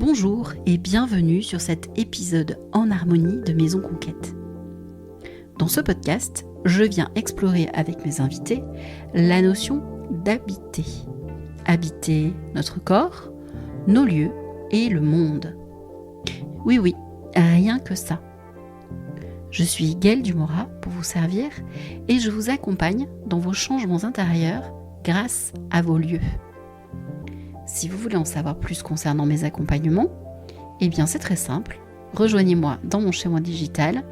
Bonjour et bienvenue sur cet épisode en harmonie de Maison Conquête. Dans ce podcast, je viens explorer avec mes invités la notion d'habiter. Habiter notre corps, nos lieux et le monde. Oui, rien que ça. Je suis Gaëlle Dumora pour vous servir et je vous accompagne dans vos changements intérieurs grâce à vos lieux. Si vous voulez en savoir plus concernant mes accompagnements, eh bien c'est très simple. Rejoignez-moi dans mon chez-moi digital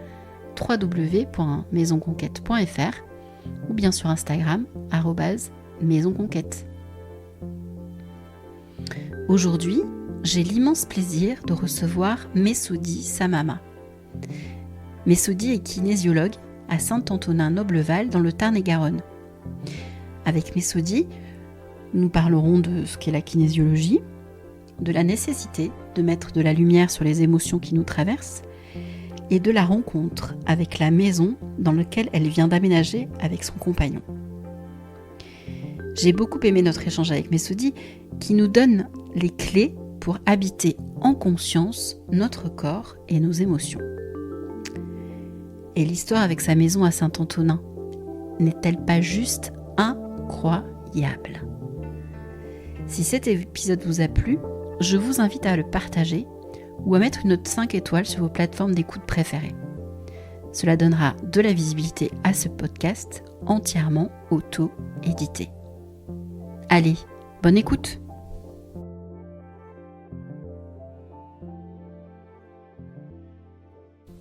www.maisonconquête.fr ou bien sur Instagram @maisonconquête. Aujourd'hui, j'ai l'immense plaisir de recevoir Messoudi Samama. Messoudi est kinésiologue à Saint-Antonin-Nobleval dans le Tarn-et-Garonne. Avec Messoudi, nous parlerons de ce qu'est la kinésiologie, de la nécessité de mettre de la lumière sur les émotions qui nous traversent et de la rencontre avec la maison dans laquelle elle vient d'aménager avec son compagnon. J'ai beaucoup aimé notre échange avec Messoudi qui nous donne les clés pour habiter en conscience notre corps et nos émotions. Et l'histoire avec sa maison à Saint-Antonin n'est-elle pas juste incroyable ? Si cet épisode vous a plu, je vous invite à le partager ou à mettre une note 5 étoiles sur vos plateformes d'écoute préférées. Cela donnera de la visibilité à ce podcast entièrement auto-édité. Allez, bonne écoute!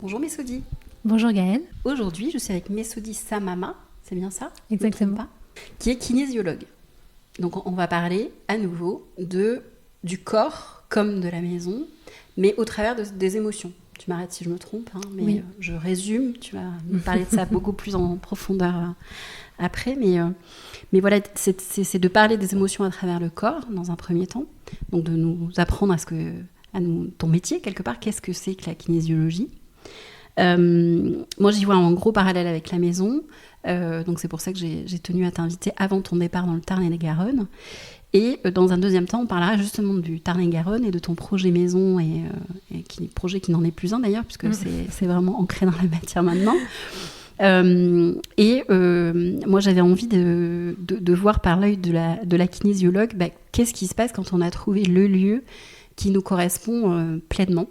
Bonjour Messoudi. Bonjour Gaëlle. Aujourd'hui, je suis avec Messoudi Samama, c'est bien ça ? Exactement. Qui est kinésiologue. Donc on va parler à nouveau du corps comme de la maison, mais au travers des émotions. Tu m'arrêtes si je me trompe, mais oui. Je résume, tu vas me parler de ça beaucoup plus en profondeur après, mais voilà, c'est de parler des émotions à travers le corps dans un premier temps, donc de nous apprendre ton métier quelque part, qu'est-ce que c'est que la kinésiologie. Moi j'y vois un gros parallèle avec la maison, donc c'est pour ça que j'ai tenu à t'inviter avant ton départ dans le Tarn-et-Garonne. Et dans un deuxième temps, on parlera justement du Tarn-et-Garonne et de ton projet maison, projet qui n'en est plus un d'ailleurs, puisque c'est vraiment ancré dans la matière maintenant. Moi j'avais envie de voir par l'œil de la kinésiologue qu'est-ce qui se passe quand on a trouvé le lieu qui nous correspond pleinement,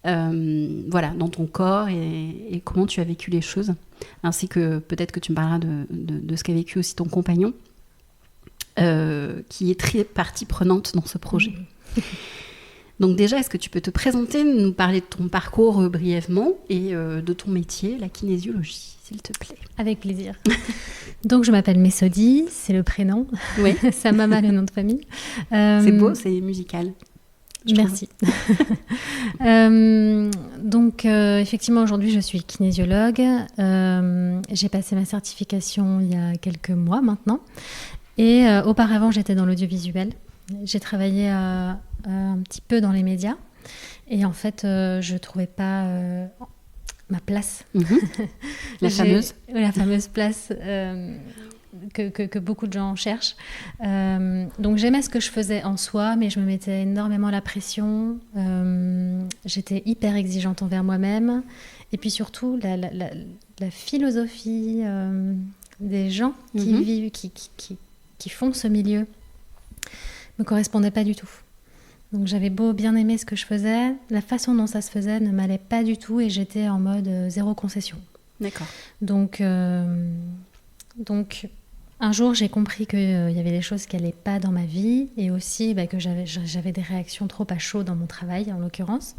dans ton corps et comment tu as vécu les choses, ainsi que peut-être que tu me parleras de ce qu'a vécu aussi ton compagnon, qui est très partie prenante dans ce projet. Donc déjà, est-ce que tu peux te présenter, nous parler de ton parcours brièvement et de ton métier, la kinésiologie, s'il te plaît. Avec plaisir. Donc je m'appelle Messoudi, c'est le prénom. Oui. Samama, le nom de famille. C'est beau, c'est musical. Merci. Effectivement, aujourd'hui, je suis kinésiologue. J'ai passé ma certification il y a quelques mois maintenant. Et auparavant, j'étais dans l'audiovisuel. J'ai travaillé un petit peu dans les médias. Et en fait, je ne trouvais pas ma place. La fameuse place que beaucoup de gens cherchent. Donc j'aimais ce que je faisais en soi, mais je me mettais énormément la pression. J'étais hyper exigeante envers moi-même. Et puis surtout, la philosophie des gens qui vivent, qui font ce milieu, me correspondait pas du tout. Donc j'avais beau bien aimer ce que je faisais, la façon dont ça se faisait ne m'allait pas du tout et j'étais en mode zéro concession. D'accord. Donc un jour, j'ai compris qu'il y avait des choses qui n'allaient pas dans ma vie et aussi que j'avais des réactions trop à chaud dans mon travail, en l'occurrence.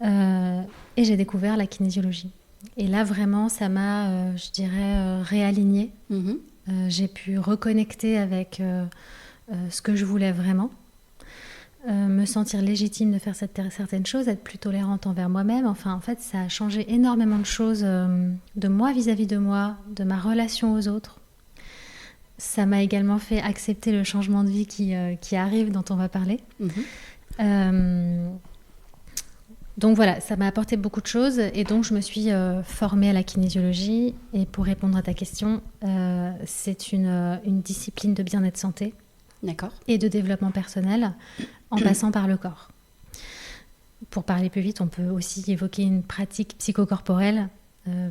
Et j'ai découvert la kinésiologie. Et là, vraiment, ça m'a, réalignée. J'ai pu reconnecter avec ce que je voulais vraiment, me sentir légitime de faire certaines choses, être plus tolérante envers moi-même. Enfin, en fait, ça a changé énormément de choses de moi vis-à-vis de moi, de ma relation aux autres. Ça m'a également fait accepter le changement de vie qui arrive, dont on va parler. Donc voilà, ça m'a apporté beaucoup de choses et donc je me suis formée à la kinésiologie. Et pour répondre à ta question, c'est une discipline de bien-être santé. D'accord. Et de développement personnel en passant par le corps. Pour parler plus vite, on peut aussi évoquer une pratique psychocorporelle,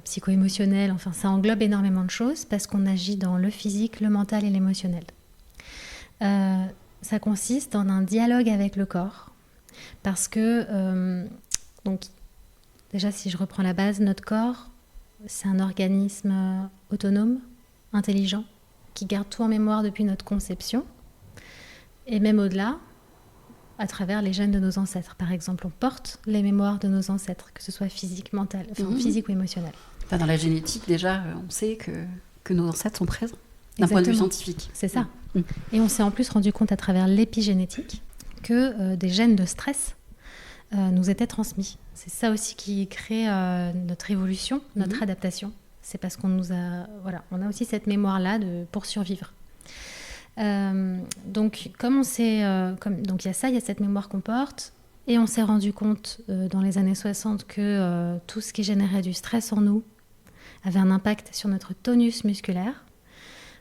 psycho-émotionnelle. Enfin, ça englobe énormément de choses parce qu'on agit dans le physique, le mental et l'émotionnel. Ça consiste en un dialogue avec le corps. Parce que, donc, déjà, si je reprends la base, notre corps, c'est un organisme autonome, intelligent, qui garde tout en mémoire depuis notre conception. Et même au-delà, à travers les gènes de nos ancêtres. Par exemple, on porte les mémoires de nos ancêtres, que ce soit physique, mental, physique ou émotionnel. Enfin, dans la génétique, déjà, on sait que nos ancêtres sont présents, d'un point de vue scientifique. C'est ça. Et on s'est en plus rendu compte à travers l'épigénétique que des gènes de stress nous étaient transmis. C'est ça aussi qui crée notre évolution, notre adaptation. C'est parce qu'on nous a... Voilà, on a aussi cette mémoire-là pour survivre. Donc, comme on sait... donc, il y a ça, il y a cette mémoire qu'on porte. Et on s'est rendu compte dans les années 60 que tout ce qui générait du stress en nous avait un impact sur notre tonus musculaire.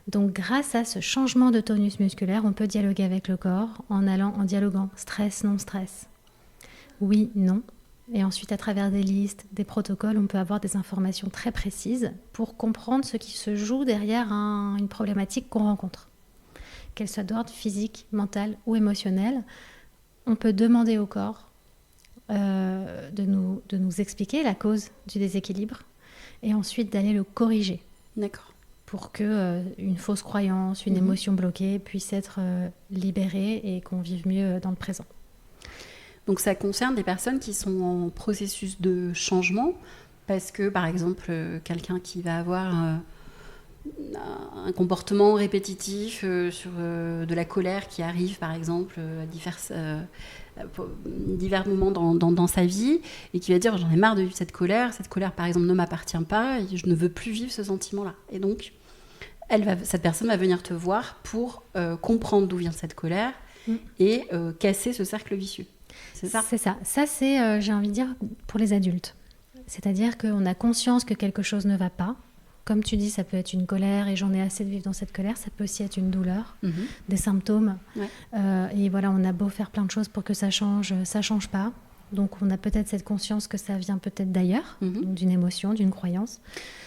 Donc, grâce à ce changement de tonus musculaire, on peut dialoguer avec le corps en dialoguant stress, non stress. Oui, non. Et ensuite, à travers des listes, des protocoles, on peut avoir des informations très précises pour comprendre ce qui se joue derrière une problématique qu'on rencontre. Qu'elle soit d'ordre physique, mental ou émotionnel, on peut demander au corps de nous expliquer la cause du déséquilibre et ensuite d'aller le corriger. D'accord. Pour qu'une fausse croyance, une émotion bloquée puisse être libérée et qu'on vive mieux dans le présent. Donc ça concerne des personnes qui sont en processus de changement, parce que par exemple quelqu'un qui va avoir un comportement répétitif sur de la colère qui arrive par exemple à divers moments dans sa vie, et qui va dire j'en ai marre de vivre cette colère par exemple ne m'appartient pas, et je ne veux plus vivre ce sentiment-là. Et donc cette personne va venir te voir pour comprendre d'où vient cette colère et casser ce cercle vicieux. C'est ça. C'est ça. Ça, c'est, j'ai envie de dire, pour les adultes. C'est-à-dire qu'on a conscience que quelque chose ne va pas. Comme tu dis, ça peut être une colère et j'en ai assez de vivre dans cette colère. Ça peut aussi être une douleur, des symptômes. Ouais. Et voilà, on a beau faire plein de choses pour que ça change pas. Donc, on a peut-être cette conscience que ça vient peut-être d'ailleurs, donc d'une émotion, d'une croyance.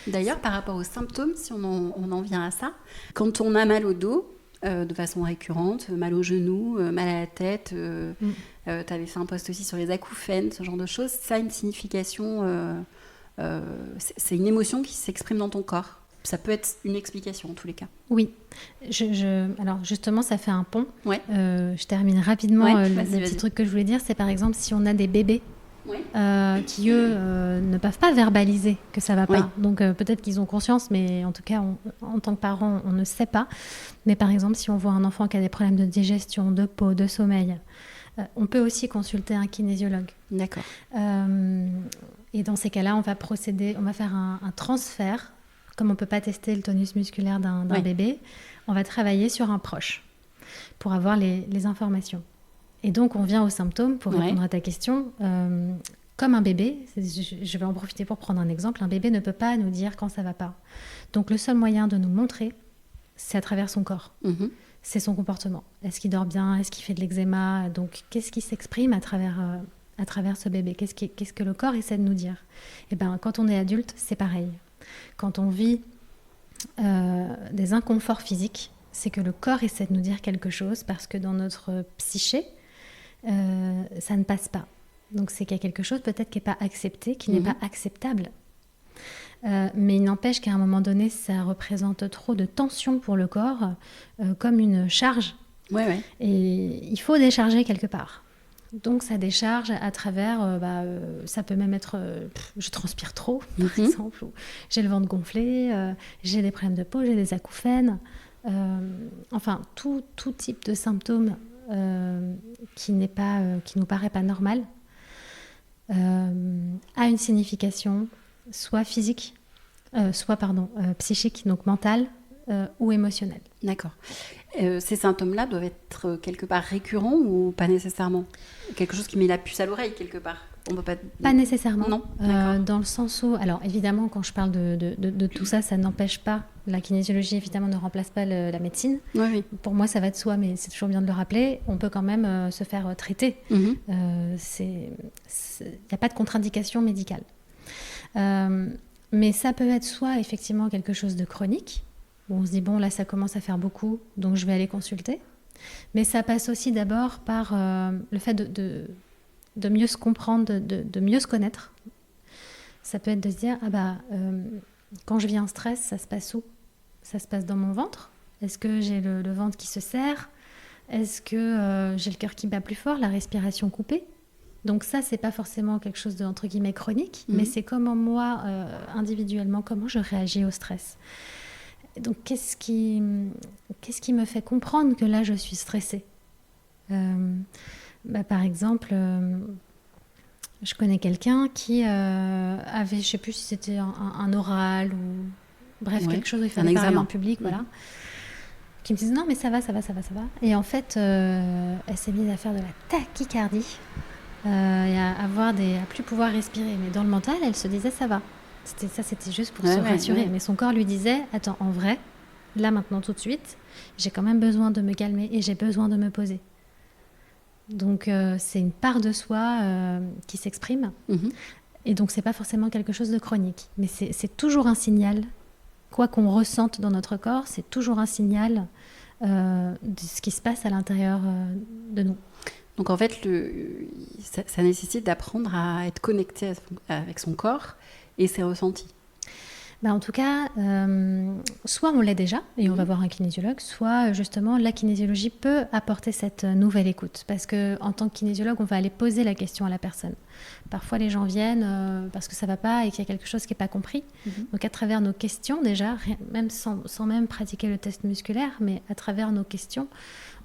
D'ailleurs, par rapport aux symptômes, si on en vient à ça, quand on a mal au dos, de façon récurrente, mal au genou, mal à la tête, tu avais fait un post aussi sur les acouphènes, ce genre de choses, ça a une signification, c'est une émotion qui s'exprime dans ton corps. Ça peut être une explication en tous les cas. Oui, alors justement ça fait un pont. Ouais. Je termine rapidement. Le petit truc que je voulais dire, c'est par exemple si on a des bébés qui eux ne peuvent pas verbaliser que ça va pas. Donc peut-être qu'ils ont conscience, mais en tout cas en tant que parent on ne sait pas. Mais par exemple si on voit un enfant qui a des problèmes de digestion, de peau, de sommeil, on peut aussi consulter un kinésiologue. D'accord. Et dans ces cas-là on va faire un transfert. Comme on ne peut pas tester le tonus musculaire d'un bébé, on va travailler sur un proche pour avoir les informations. Et donc, on vient aux symptômes pour répondre à ta question. Comme un bébé, je vais en profiter pour prendre un exemple, un bébé ne peut pas nous dire quand ça ne va pas. Donc, le seul moyen de nous montrer, c'est à travers son corps. C'est son comportement. Est-ce qu'il dort bien? Est-ce qu'il fait de l'eczéma? Donc, qu'est-ce qui s'exprime à travers ce bébé? Qu'est-ce que le corps essaie de nous dire? Eh bien, quand on est adulte, c'est pareil. Quand on vit des inconforts physiques, c'est que le corps essaie de nous dire quelque chose parce que dans notre psyché, ça ne passe pas. Donc c'est qu'il y a quelque chose peut-être qui n'est pas accepté, qui n'est pas acceptable. Mais il n'empêche qu'à un moment donné, ça représente trop de tension pour le corps, comme une charge. Et il faut décharger quelque part. Donc ça décharge à travers, ça peut même être, je transpire trop, par exemple, ou j'ai le ventre gonflé, j'ai des problèmes de peau, j'ai des acouphènes, enfin tout type de symptômes qui nous paraît pas normal, a une signification soit physique, soit psychique, donc mentale ou émotionnelle. D'accord. Ces symptômes-là doivent être quelque part récurrents ou pas nécessairement? Quelque chose qui met la puce à l'oreille quelque part. On peut pas... Pas nécessairement. Non, dans le sens où, alors évidemment, quand je parle de tout ça, ça n'empêche pas, la kinésiologie évidemment ne remplace pas la médecine. Oui. Pour moi, ça va de soi, mais c'est toujours bien de le rappeler. On peut quand même se faire traiter. Il n'y a pas de contre-indication médicale. Mais ça peut être soit effectivement quelque chose de chronique, où on se dit, bon, là, ça commence à faire beaucoup, donc je vais aller consulter. Mais ça passe aussi d'abord par le fait de mieux se comprendre, de mieux se connaître. Ça peut être de se dire, quand je vis en stress, ça se passe où? Ça se passe dans mon ventre? Est-ce que j'ai le ventre qui se serre? Est-ce que j'ai le cœur qui bat plus fort, la respiration coupée? Donc ça, c'est pas forcément quelque chose de, entre guillemets, chronique, mais c'est comment moi, individuellement, comment je réagis au stress. Donc qu'est-ce qui me fait comprendre que là, je suis stressée? Par exemple, je connais quelqu'un qui avait, je sais plus si c'était un oral ou bref, quelque chose où il fallait parler en public, voilà, qui me disait non mais ça va. Et en fait, elle s'est mise à faire de la tachycardie et à plus pouvoir respirer. Mais dans le mental, elle se disait ça va. C'était juste pour se rassurer. Mais son corps lui disait attends, en vrai, là maintenant tout de suite, j'ai quand même besoin de me calmer et j'ai besoin de me poser. Donc c'est une part de soi qui s'exprime. Et donc c'est pas forcément quelque chose de chronique, mais c'est toujours un signal. Quoi qu'on ressente dans notre corps, c'est toujours un signal de ce qui se passe à l'intérieur de nous. Donc en fait, ça nécessite d'apprendre à être connecté avec son corps et ses ressentis. En tout cas, soit on l'est déjà et on va voir un kinésiologue, soit justement la kinésiologie peut apporter cette nouvelle écoute. Parce qu'en tant que kinésiologue, on va aller poser la question à la personne. Parfois, les gens viennent parce que ça ne va pas et qu'il y a quelque chose qui n'est pas compris. Donc à travers nos questions déjà, même sans même pratiquer le test musculaire, mais à travers nos questions,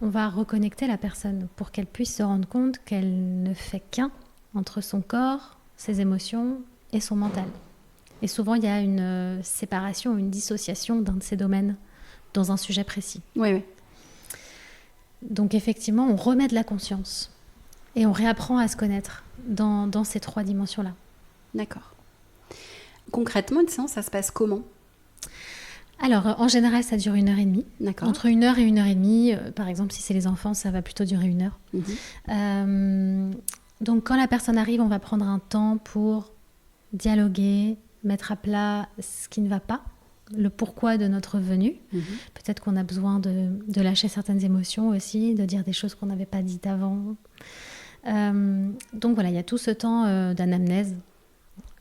on va reconnecter la personne pour qu'elle puisse se rendre compte qu'elle ne fait qu'un entre son corps, ses émotions et son mental. Et souvent, il y a une séparation, une dissociation d'un de ces domaines dans un sujet précis. Oui. Donc effectivement, on remet de la conscience et on réapprend à se connaître dans ces 3 dimensions-là. D'accord. Concrètement, une séance, ça se passe comment ? Alors, en général, ça dure 1h30. D'accord. Entre 1h et 1h30, par exemple, si c'est les enfants, ça va plutôt durer 1 heure. Donc, quand la personne arrive, on va prendre un temps pour dialoguer, mettre à plat ce qui ne va pas, le pourquoi de notre venue. Peut-être qu'on a besoin de lâcher certaines émotions aussi, de dire des choses qu'on n'avait pas dites avant. Donc voilà, il y a tout ce temps d'anamnèse.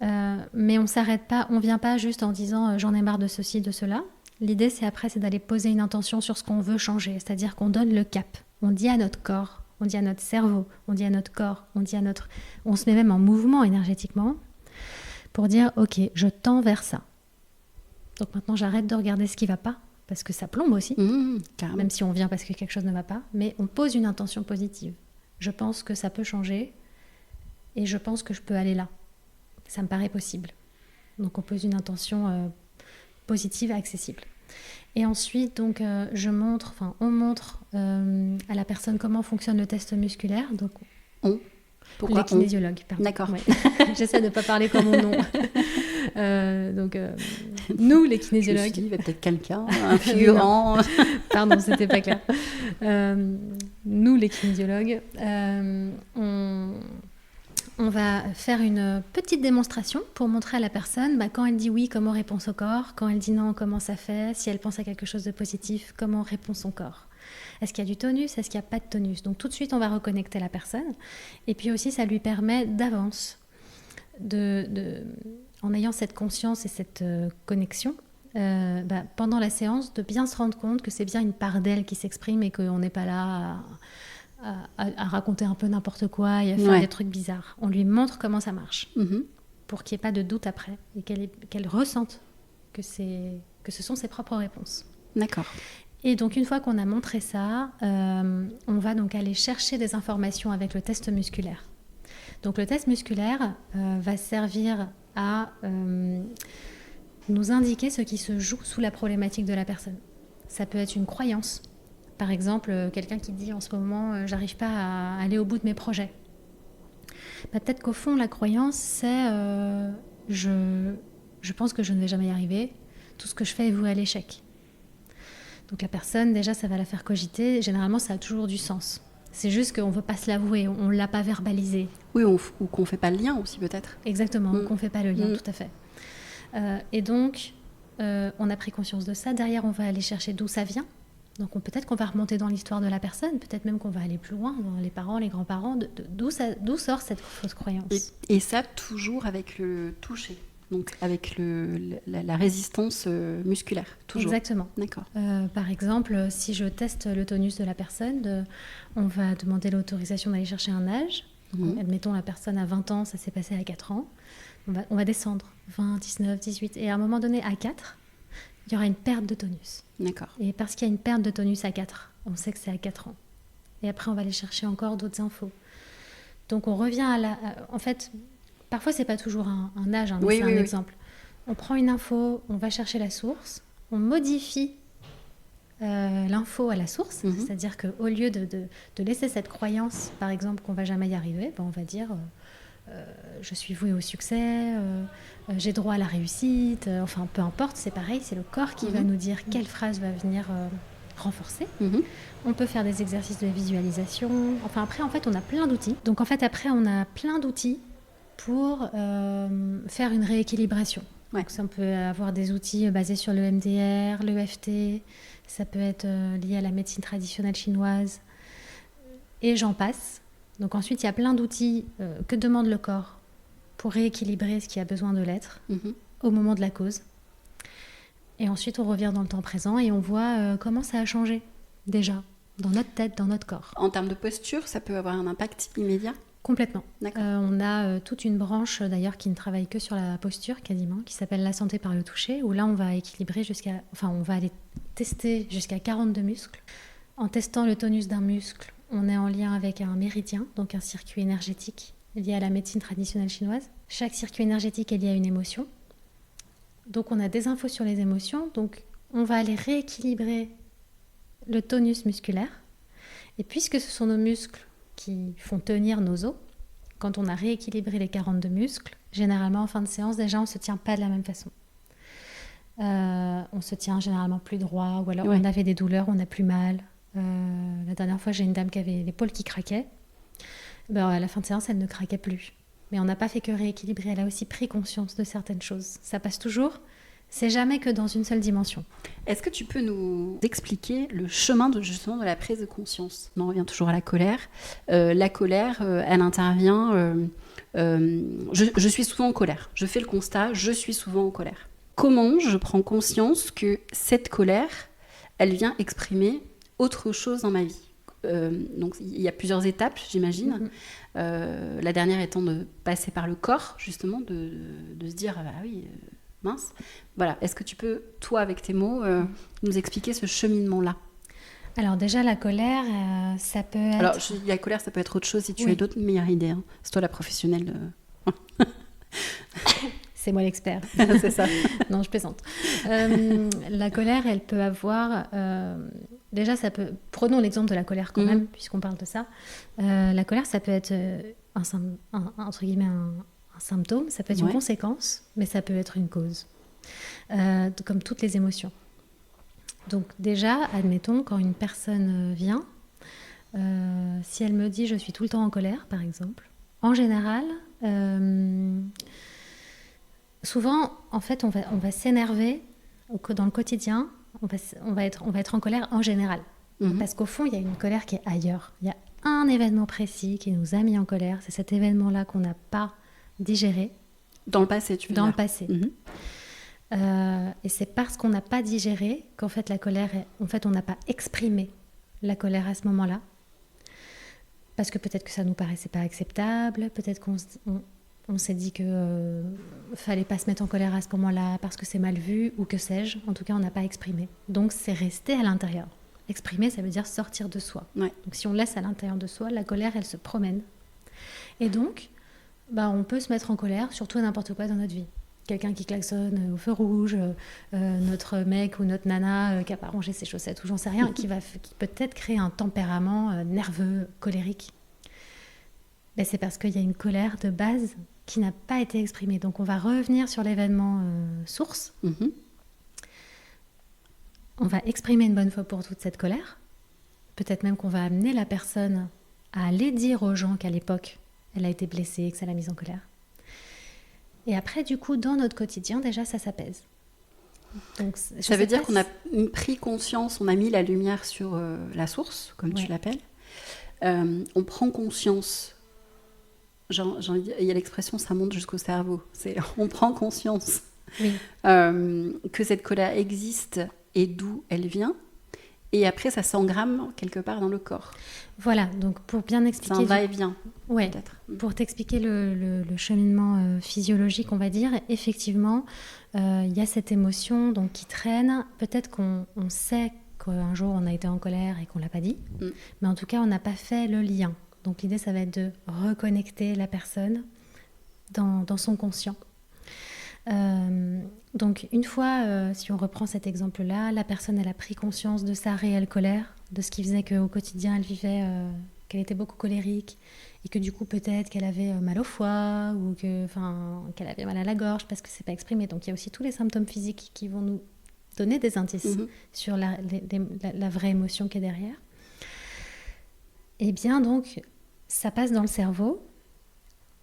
Mais on ne s'arrête pas, on ne vient pas juste en disant j'en ai marre de ceci, de cela. L'idée, c'est d'aller poser une intention sur ce qu'on veut changer, c'est-à-dire qu'on donne le cap. On dit à notre corps, on dit à notre cerveau, on dit à notre corps, on se met même en mouvement énergétiquement pour dire ok, je tends vers ça. Donc maintenant j'arrête de regarder ce qui ne va pas, parce que ça plombe aussi, même si on vient parce que quelque chose ne va pas, mais on pose une intention positive. Je pense que ça peut changer et je pense que je peux aller là. Ça me paraît possible. Donc on pose une intention positive et accessible. Et ensuite, donc, on montre à la personne comment fonctionne le test musculaire. Donc, Pourquoi les kinésiologues, pardon. D'accord. Ouais. J'essaie de ne pas parler comme mon nom. Nous, les kinésiologues... Je me suis dit, il y a peut-être quelqu'un, un figurant... Pardon, c'était pas clair. Nous, les kinésiologues, on va faire une petite démonstration pour montrer à la personne quand elle dit oui, comment répond son corps, quand elle dit non, comment ça fait, si elle pense à quelque chose de positif, comment répond son corps. Est-ce qu'il y a du tonus, est-ce qu'il n'y a pas de tonus? Donc tout de suite, on va reconnecter la personne. Et puis aussi, ça lui permet d'avance, en ayant cette conscience et cette connexion, pendant la séance, de bien se rendre compte que c'est bien une part d'elle qui s'exprime et qu'on n'est pas là à raconter un peu n'importe quoi et à faire des trucs bizarres. On lui montre comment ça marche, pour qu'il n'y ait pas de doute après et qu'elle ressente que ce sont ses propres réponses. D'accord. Et donc une fois qu'on a montré ça, on va donc aller chercher des informations avec le test musculaire. Donc le test musculaire va servir à nous indiquer ce qui se joue sous la problématique de la personne. Ça peut être une croyance. Par exemple, quelqu'un qui dit en ce moment, j'arrive pas à aller au bout de mes projets. Peut-être qu'au fond, la croyance, c'est je pense que je ne vais jamais y arriver. Tout ce que je fais est voué à l'échec. Donc la personne, déjà, ça va la faire cogiter. Généralement, ça a toujours du sens. C'est juste qu'on ne veut pas se l'avouer, on ne l'a pas verbalisé. Oui, ou qu'on ne fait pas le lien aussi, peut-être. Exactement, qu'on ne fait pas le lien, tout à fait. Et donc, on a pris conscience de ça. Derrière, on va aller chercher d'où ça vient. Donc peut-être qu'on va remonter dans l'histoire de la personne, peut-être même qu'on va aller plus loin, dans les parents, les grands-parents, d'où sort cette fausse croyance. Et ça, toujours avec le toucher, donc avec la résistance musculaire, toujours. Exactement. D'accord. Par exemple, si je teste le tonus de la personne, on va demander l'autorisation d'aller chercher un âge. Donc, admettons, la personne a 20 ans, ça s'est passé à 4 ans. On va descendre, 20, 19, 18. Et à un moment donné, à 4, il y aura une perte de tonus. D'accord. Et parce qu'il y a une perte de tonus à 4, on sait que c'est à 4 ans. Et après, on va aller chercher encore d'autres infos. Donc, on revient en fait, parfois, c'est pas toujours un âge, c'est un exemple. On prend une info, on va chercher la source, on modifie l'info à la source, c'est-à-dire qu'au lieu de laisser cette croyance, par exemple, qu'on va jamais y arriver, on va dire... je suis vouée au succès, j'ai droit à la réussite, enfin peu importe, c'est pareil, c'est le corps qui va nous dire quelle phrase va venir renforcer. On peut faire des exercices de visualisation, enfin après en fait on a plein d'outils. Donc en fait après on a plein d'outils pour faire une rééquilibration. Ouais. Donc ça, on peut avoir des outils basés sur le MDR, le l'EFT, ça peut être lié à la médecine traditionnelle chinoise, et j'en passe. Donc ensuite, il y a plein d'outils que demande le corps pour rééquilibrer ce qui a besoin de l'être au moment de la cause. Et ensuite, on revient dans le temps présent et on voit comment ça a changé déjà dans notre tête, dans notre corps. En termes de posture, ça peut avoir un impact immédiat ? Complètement. D'accord. On a toute une branche d'ailleurs qui ne travaille que sur la posture quasiment, qui s'appelle la santé par le toucher, où là on va équilibrer on va aller tester jusqu'à 42 muscles. En testant le tonus d'un muscle, on est en lien avec un méridien, donc un circuit énergétique lié à la médecine traditionnelle chinoise. Chaque circuit énergétique est lié à une émotion. Donc on a des infos sur les émotions, donc on va aller rééquilibrer le tonus musculaire. Et puisque ce sont nos muscles qui font tenir nos os, quand on a rééquilibré les 42 muscles, généralement en fin de séance, déjà on ne se tient pas de la même façon. On se tient généralement plus droit, ou alors on avait des douleurs, on a plus mal. La dernière fois, j'ai une dame qui avait l'épaule qui craquait. À la fin de séance, elle ne craquait plus. Mais on n'a pas fait que rééquilibrer, elle a aussi pris conscience de certaines choses. Ça passe toujours, c'est jamais que dans une seule dimension. Est-ce que tu peux nous expliquer le chemin justement de la prise de conscience ? On en revient toujours à la colère. La colère, elle intervient... je suis souvent en colère. Je fais le constat, je suis souvent en colère. Comment je prends conscience que cette colère, elle vient exprimer autre chose dans ma vie ? Donc il y a plusieurs étapes, j'imagine. La dernière étant de passer par le corps, justement, de se dire mince. Voilà. Est-ce que tu peux, toi, avec tes mots, nous expliquer ce cheminement-là ? Alors déjà, la colère, ça peut être... Alors, la colère, ça peut être autre chose si tu as d'autres meilleures idées. Hein. C'est toi la professionnelle. C'est moi l'expert. C'est ça. Non, je plaisante. La colère, elle peut avoir... déjà, ça peut... Prenons l'exemple de la colère quand même, puisqu'on parle de ça. La colère, ça peut être entre guillemets un symptôme, ça peut être une conséquence, mais ça peut être une cause. Comme toutes les émotions. Donc déjà, admettons, quand une personne vient, si elle me dit « je suis tout le temps en colère », par exemple, en général... souvent, en fait, on va s'énerver dans le quotidien. On va être en colère en général. Parce qu'au fond, il y a une colère qui est ailleurs. Il y a un événement précis qui nous a mis en colère. C'est cet événement-là qu'on n'a pas digéré. Dans le passé, tu veux dire ? Dans le passé. Et c'est parce qu'on n'a pas digéré qu'en fait, la colère, on n'a pas exprimé la colère à ce moment-là. Parce que peut-être que ça ne nous paraissait pas acceptable. Peut-être qu'on s'est dit que fallait pas se mettre en colère à ce moment-là parce que c'est mal vu ou que sais-je. En tout cas, on n'a pas exprimé. Donc, c'est resté à l'intérieur. Exprimer, ça veut dire sortir de soi. Ouais. Donc, si on laisse à l'intérieur de soi, la colère, elle se promène. Et donc, on peut se mettre en colère sur tout et n'importe quoi dans notre vie. quelqu'un qui klaxonne au feu rouge, notre mec ou notre nana qui n'a pas rangé ses chaussettes, ou j'en sais rien, qui peut-être créer un tempérament nerveux, colérique. Ben, c'est parce qu'il y a une colère de base qui n'a pas été exprimée. Donc on va revenir sur l'événement source. On va exprimer une bonne fois pour toutes cette colère. Peut-être même qu'on va amener la personne à aller dire aux gens qu'à l'époque, elle a été blessée, que ça l'a mise en colère. Et après, du coup, dans notre quotidien, déjà, ça s'apaise. Donc, ça veut dire qu'on a pris conscience, on a mis la lumière sur la source, comme tu l'appelles. On prend conscience, il y a l'expression « ça monte jusqu'au cerveau ». On prend conscience que cette colère existe et d'où elle vient. Et après, ça s'engramme quelque part dans le corps. Voilà, donc pour bien expliquer... C'est un va-et-vient, peut-être. Pour t'expliquer le cheminement physiologique, on va dire, effectivement, il y a cette émotion donc, qui traîne. Peut-être qu'on sait qu'un jour, on a été en colère et qu'on ne l'a pas dit. Mais en tout cas, on n'a pas fait le lien. Donc l'idée, ça va être de reconnecter la personne dans son conscient. Donc une fois, si on reprend cet exemple-là, la personne elle a pris conscience de sa réelle colère, de ce qui faisait qu'au quotidien elle vivait, qu'elle était beaucoup colérique et que du coup peut-être qu'elle avait mal au foie ou qu'elle avait mal à la gorge parce que c'est pas exprimé. Donc il y a aussi tous les symptômes physiques qui vont nous donner des indices sur la vraie émotion qui est derrière. Et bien donc ça passe dans le cerveau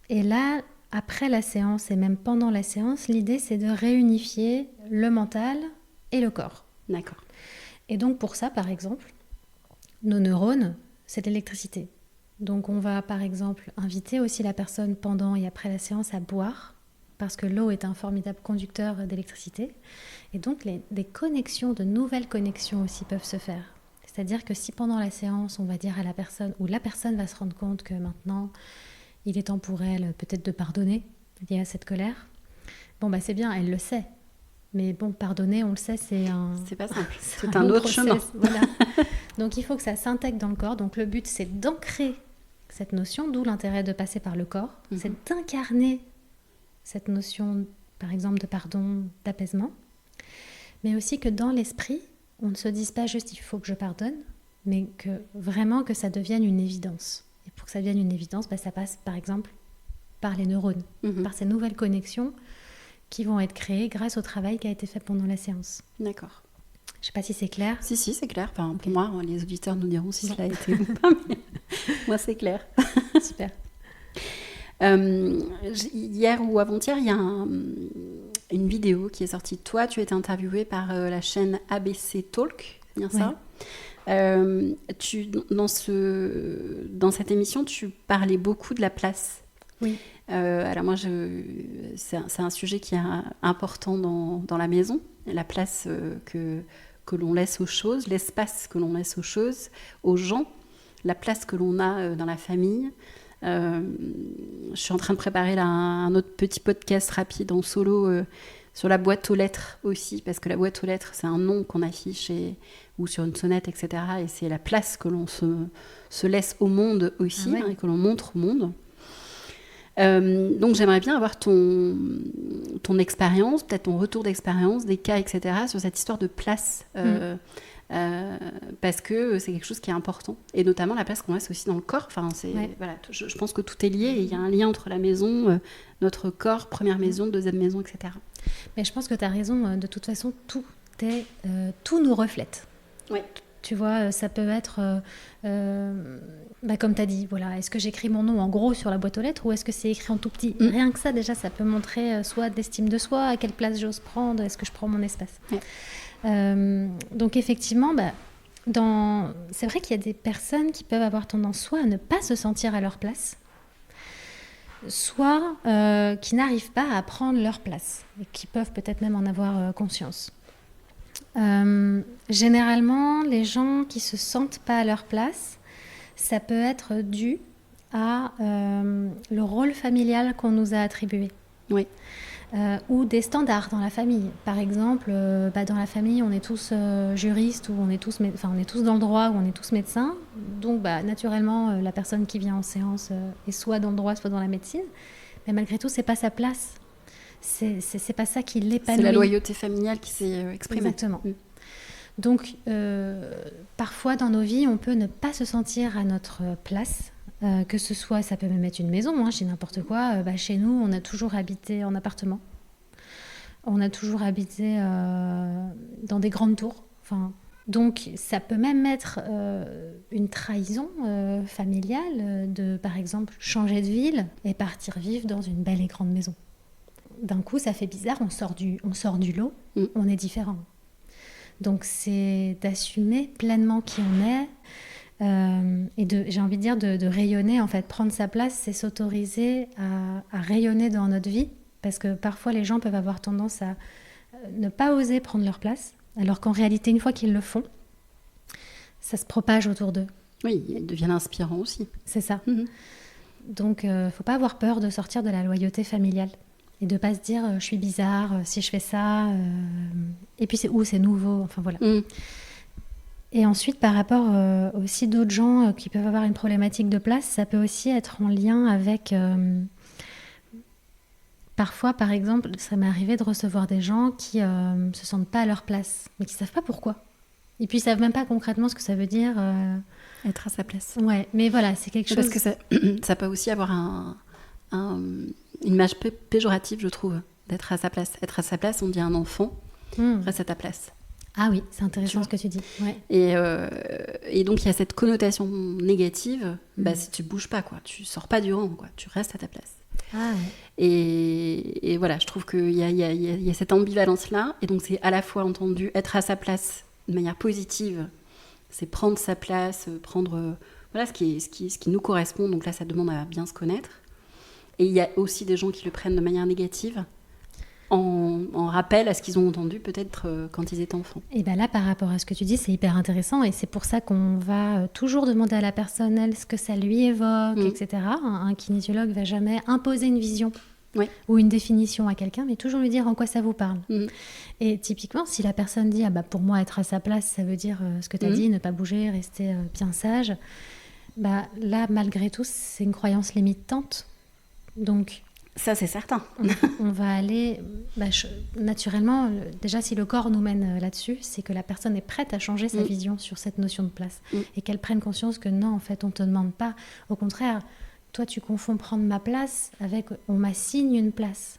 et là après la séance et même pendant la séance, l'idée c'est de réunifier le mental et le corps. D'accord. Et donc pour ça, par exemple, nos neurones, c'est l'électricité. Donc on va par exemple inviter aussi la personne pendant et après la séance à boire, parce que l'eau est un formidable conducteur d'électricité. Et donc des connexions, de nouvelles connexions aussi peuvent se faire. C'est-à-dire que si pendant la séance, on va dire à la personne, ou la personne va se rendre compte que maintenant... il est temps pour elle peut-être de pardonner lié à cette colère. Bon, bah c'est bien, elle le sait. Mais bon, pardonner, on le sait, c'est pas simple. C'est un autre chemin. Voilà. Donc, il faut que ça s'intègre dans le corps. Donc, le but, c'est d'ancrer cette notion, d'où l'intérêt de passer par le corps. C'est d'incarner cette notion, par exemple, de pardon, d'apaisement. Mais aussi que dans l'esprit, on ne se dise pas juste « il faut que je pardonne », mais que vraiment que ça devienne une évidence. Et pour que ça devienne une évidence, ça passe par exemple par les neurones, par ces nouvelles connexions qui vont être créées grâce au travail qui a été fait pendant la séance. D'accord. Je ne sais pas si c'est clair. Si, c'est clair. Enfin, pour moi, les auditeurs nous diront si cela a été ou pas, mais moi c'est clair. Super. Hier ou avant-hier, il y a une vidéo qui est sortie de toi. Tu as été interviewée par la chaîne ABC Talk, c'est bien ça ? Dans cette émission, tu parlais beaucoup de la place. Oui. Alors moi, c'est un sujet qui est important dans la maison, la place que l'on laisse aux choses, l'espace que l'on laisse aux choses, aux gens, la place que l'on a dans la famille. Je suis en train de préparer là, un autre petit podcast rapide en solo sur la boîte aux lettres aussi, parce que la boîte aux lettres, c'est un nom qu'on affiche ou sur une sonnette, etc. Et c'est la place que l'on se laisse au monde aussi, et que l'on montre au monde. Donc j'aimerais bien avoir ton expérience, peut-être ton retour d'expérience, des cas, etc. sur cette histoire de place, parce que c'est quelque chose qui est important, et notamment la place qu'on laisse aussi dans le corps. Enfin, voilà, je pense que tout est lié, et il y a un lien entre la maison, notre corps, première maison, deuxième maison, etc. Mais je pense que tu as raison, de toute façon, tout nous reflète. Oui. Tu vois, ça peut être, comme tu as dit, voilà, est-ce que j'écris mon nom en gros sur la boîte aux lettres ou est-ce que c'est écrit en tout petit ? Rien que ça, déjà, ça peut montrer soit d'estime de soi, à quelle place j'ose prendre, est-ce que je prends mon espace ? Donc effectivement, c'est vrai qu'il y a des personnes qui peuvent avoir tendance soit à ne pas se sentir à leur place, soit qui n'arrivent pas à prendre leur place et qui peuvent peut-être même en avoir conscience. Généralement, les gens qui se sentent pas à leur place, ça peut être dû à le rôle familial qu'on nous a attribué. Oui. Ou des standards dans la famille. Par exemple, dans la famille, on est tous juristes, ou on est tous dans le droit, ou on est tous médecins. Donc, naturellement, la personne qui vient en séance est soit dans le droit, soit dans la médecine. Mais malgré tout, c'est pas sa place. c'est pas ça qui l'épanouit. C'est la loyauté familiale qui s'est exprimée. Exactement. Donc, parfois dans nos vies, on peut ne pas se sentir à notre place. Que ce soit, ça peut même être une maison, je dis n'importe quoi. Chez nous, on a toujours habité en appartement. On a toujours habité dans des grandes tours. Donc, ça peut même être une trahison familiale de, par exemple, changer de ville et partir vivre dans une belle et grande maison. D'un coup, ça fait bizarre, on sort du lot, on est différent. Donc, c'est d'assumer pleinement qui on est et j'ai envie de dire de rayonner, en fait. Prendre sa place, c'est s'autoriser à rayonner dans notre vie, parce que parfois, les gens peuvent avoir tendance à ne pas oser prendre leur place, alors qu'en réalité, une fois qu'ils le font, ça se propage autour d'eux. Oui, ils deviennent inspirants aussi. C'est ça. Donc, il ne faut pas avoir peur de sortir de la loyauté familiale et de ne pas se dire je suis bizarre si je fais ça. Et puis, c'est nouveau. Enfin, voilà. Et ensuite, par rapport aussi d'autres gens qui peuvent avoir une problématique de place, ça peut aussi être en lien avec... Parfois, par exemple, ça m'est arrivé de recevoir des gens qui ne se sentent pas à leur place, mais qui ne savent pas pourquoi. Et puis, ils ne savent même pas concrètement ce que ça veut dire. Être à sa place. Ouais, mais voilà, c'est quelque chose... Parce que ça peut aussi avoir une image péjorative, je trouve, d'être à sa place. Être à sa place, on dit à un enfant, reste à ta place. Ah oui, c'est intéressant ce que tu dis. Ouais. Et donc, il y a cette connotation négative, si tu ne bouges pas, tu ne sors pas du rang, tu restes à ta place. Ah ouais. Et voilà, je trouve qu'il y a cette ambivalence-là. Et donc, c'est à la fois entendu être à sa place de manière positive, c'est prendre sa place, prendre ce qui nous correspond. Donc là, ça demande à bien se connaître. Et il y a aussi des gens qui le prennent de manière négative, en rappel à ce qu'ils ont entendu peut-être quand ils étaient enfants. Et bien là, par rapport à ce que tu dis, c'est hyper intéressant, et c'est pour ça qu'on va toujours demander à la personne, elle, ce que ça lui évoque, etc. Un kinésiologue ne va jamais imposer une vision ou une définition à quelqu'un, mais toujours lui dire en quoi ça vous parle. Et typiquement, si la personne dit pour moi, être à sa place, ça veut dire ce que tu as dit, ne pas bouger, rester bien sage, là, malgré tout, c'est une croyance limitante. Donc... Ça, c'est certain. On va aller... naturellement, déjà, si le corps nous mène là-dessus, c'est que la personne est prête à changer sa vision sur cette notion de place. Et qu'elle prenne conscience que non, en fait, on ne te demande pas. Au contraire, toi, tu confonds prendre ma place avec on m'assigne une place.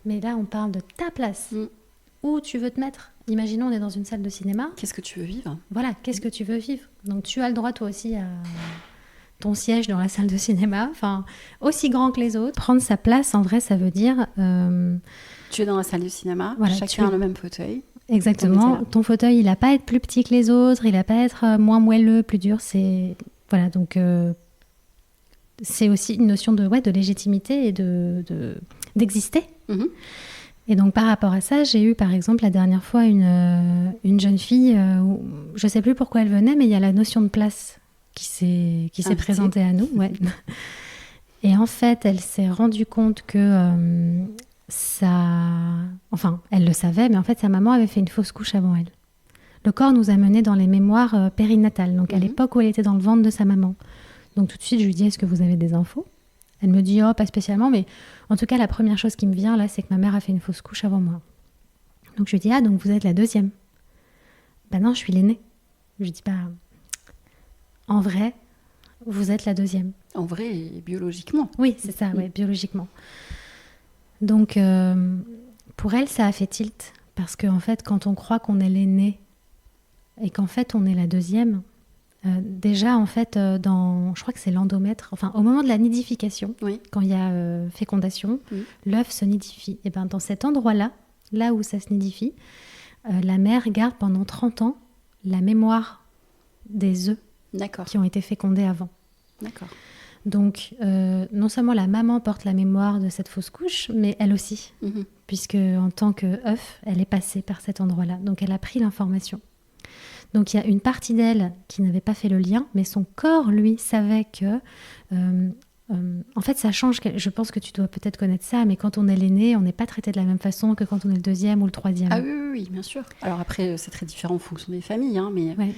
Mais là, on parle de ta place. Où tu veux te mettre. Imaginons, on est dans une salle de cinéma. Qu'est-ce que tu veux vivre ? Voilà, qu'est-ce que tu veux vivre ? Donc, tu as le droit, toi aussi, à... ton siège dans la salle de cinéma, aussi grand que les autres. Prendre sa place, en vrai, ça veut dire... Tu es dans la salle de cinéma, chacun a le même fauteuil. Exactement. Ton fauteuil, il n'a pas à être plus petit que les autres, il n'a pas à être moins moelleux, plus dur. Voilà, donc c'est aussi une notion de légitimité et d'exister. Et donc, par rapport à ça, j'ai eu, par exemple, la dernière fois, une jeune fille, où, je ne sais plus pourquoi elle venait, mais il y a la notion de place qui s'est présentée à nous. Ouais. Et en fait, elle s'est rendue compte que elle le savait, mais en fait, sa maman avait fait une fausse couche avant elle. Le corps nous a menés dans les mémoires périnatales, donc à l'époque où elle était dans le ventre de sa maman. Donc tout de suite, je lui dis, est-ce que vous avez des infos ? Elle me dit, pas spécialement, mais en tout cas, la première chose qui me vient là, c'est que ma mère a fait une fausse couche avant moi. Donc je lui dis, donc vous êtes la deuxième ? Non, je suis l'aînée. Je lui dis, en vrai, vous êtes la deuxième. En vrai, biologiquement. Oui, c'est ça, biologiquement. Donc, pour elle, ça a fait tilt. Parce qu'en fait, quand on croit qu'on est l'aînée et qu'en fait, on est la deuxième, déjà, en fait, je crois que c'est l'endomètre, au moment de la nidification, quand il y a fécondation, l'œuf se nidifie. Et dans cet endroit-là, là où ça se nidifie, la mère garde pendant 30 ans la mémoire des œufs qui ont été fécondés avant. D'accord. Donc, non seulement la maman porte la mémoire de cette fausse couche, mais elle aussi, puisque en tant qu'œuf, elle est passée par cet endroit-là. Donc, elle a pris l'information. Donc, il y a une partie d'elle qui n'avait pas fait le lien, mais son corps, lui, savait que... en fait, ça change. Je pense que tu dois peut-être connaître ça, mais quand on est l'aîné, on n'est pas traité de la même façon que quand on est le deuxième ou le troisième. Ah oui, bien sûr. Alors après, c'est très différent en fonction des familles, mais... Ouais.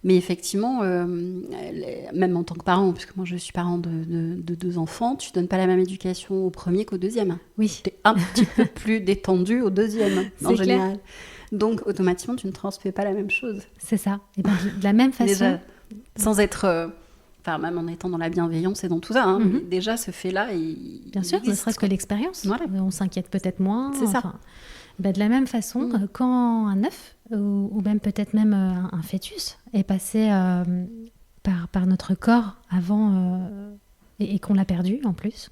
Mais effectivement, même en tant que parent, puisque moi je suis parent de 2 enfants, tu donnes pas la même éducation au premier qu'au deuxième. Oui. Tu es un petit peu plus détendu au deuxième, en C'est général. Donc automatiquement, tu ne transmets pas la même chose. C'est ça. Et ben, de la même façon. Déjà, sans être... Enfin, même en étant dans la bienveillance et dans tout ça, hein, mais déjà, ce fait-là, Bien sûr, ne serait-ce que l'expérience. Voilà. On s'inquiète peut-être moins. C'est ça. Ben, de la même façon, quand un œuf, ou même peut-être même un fœtus, est passé par notre corps avant et qu'on l'a perdu en plus,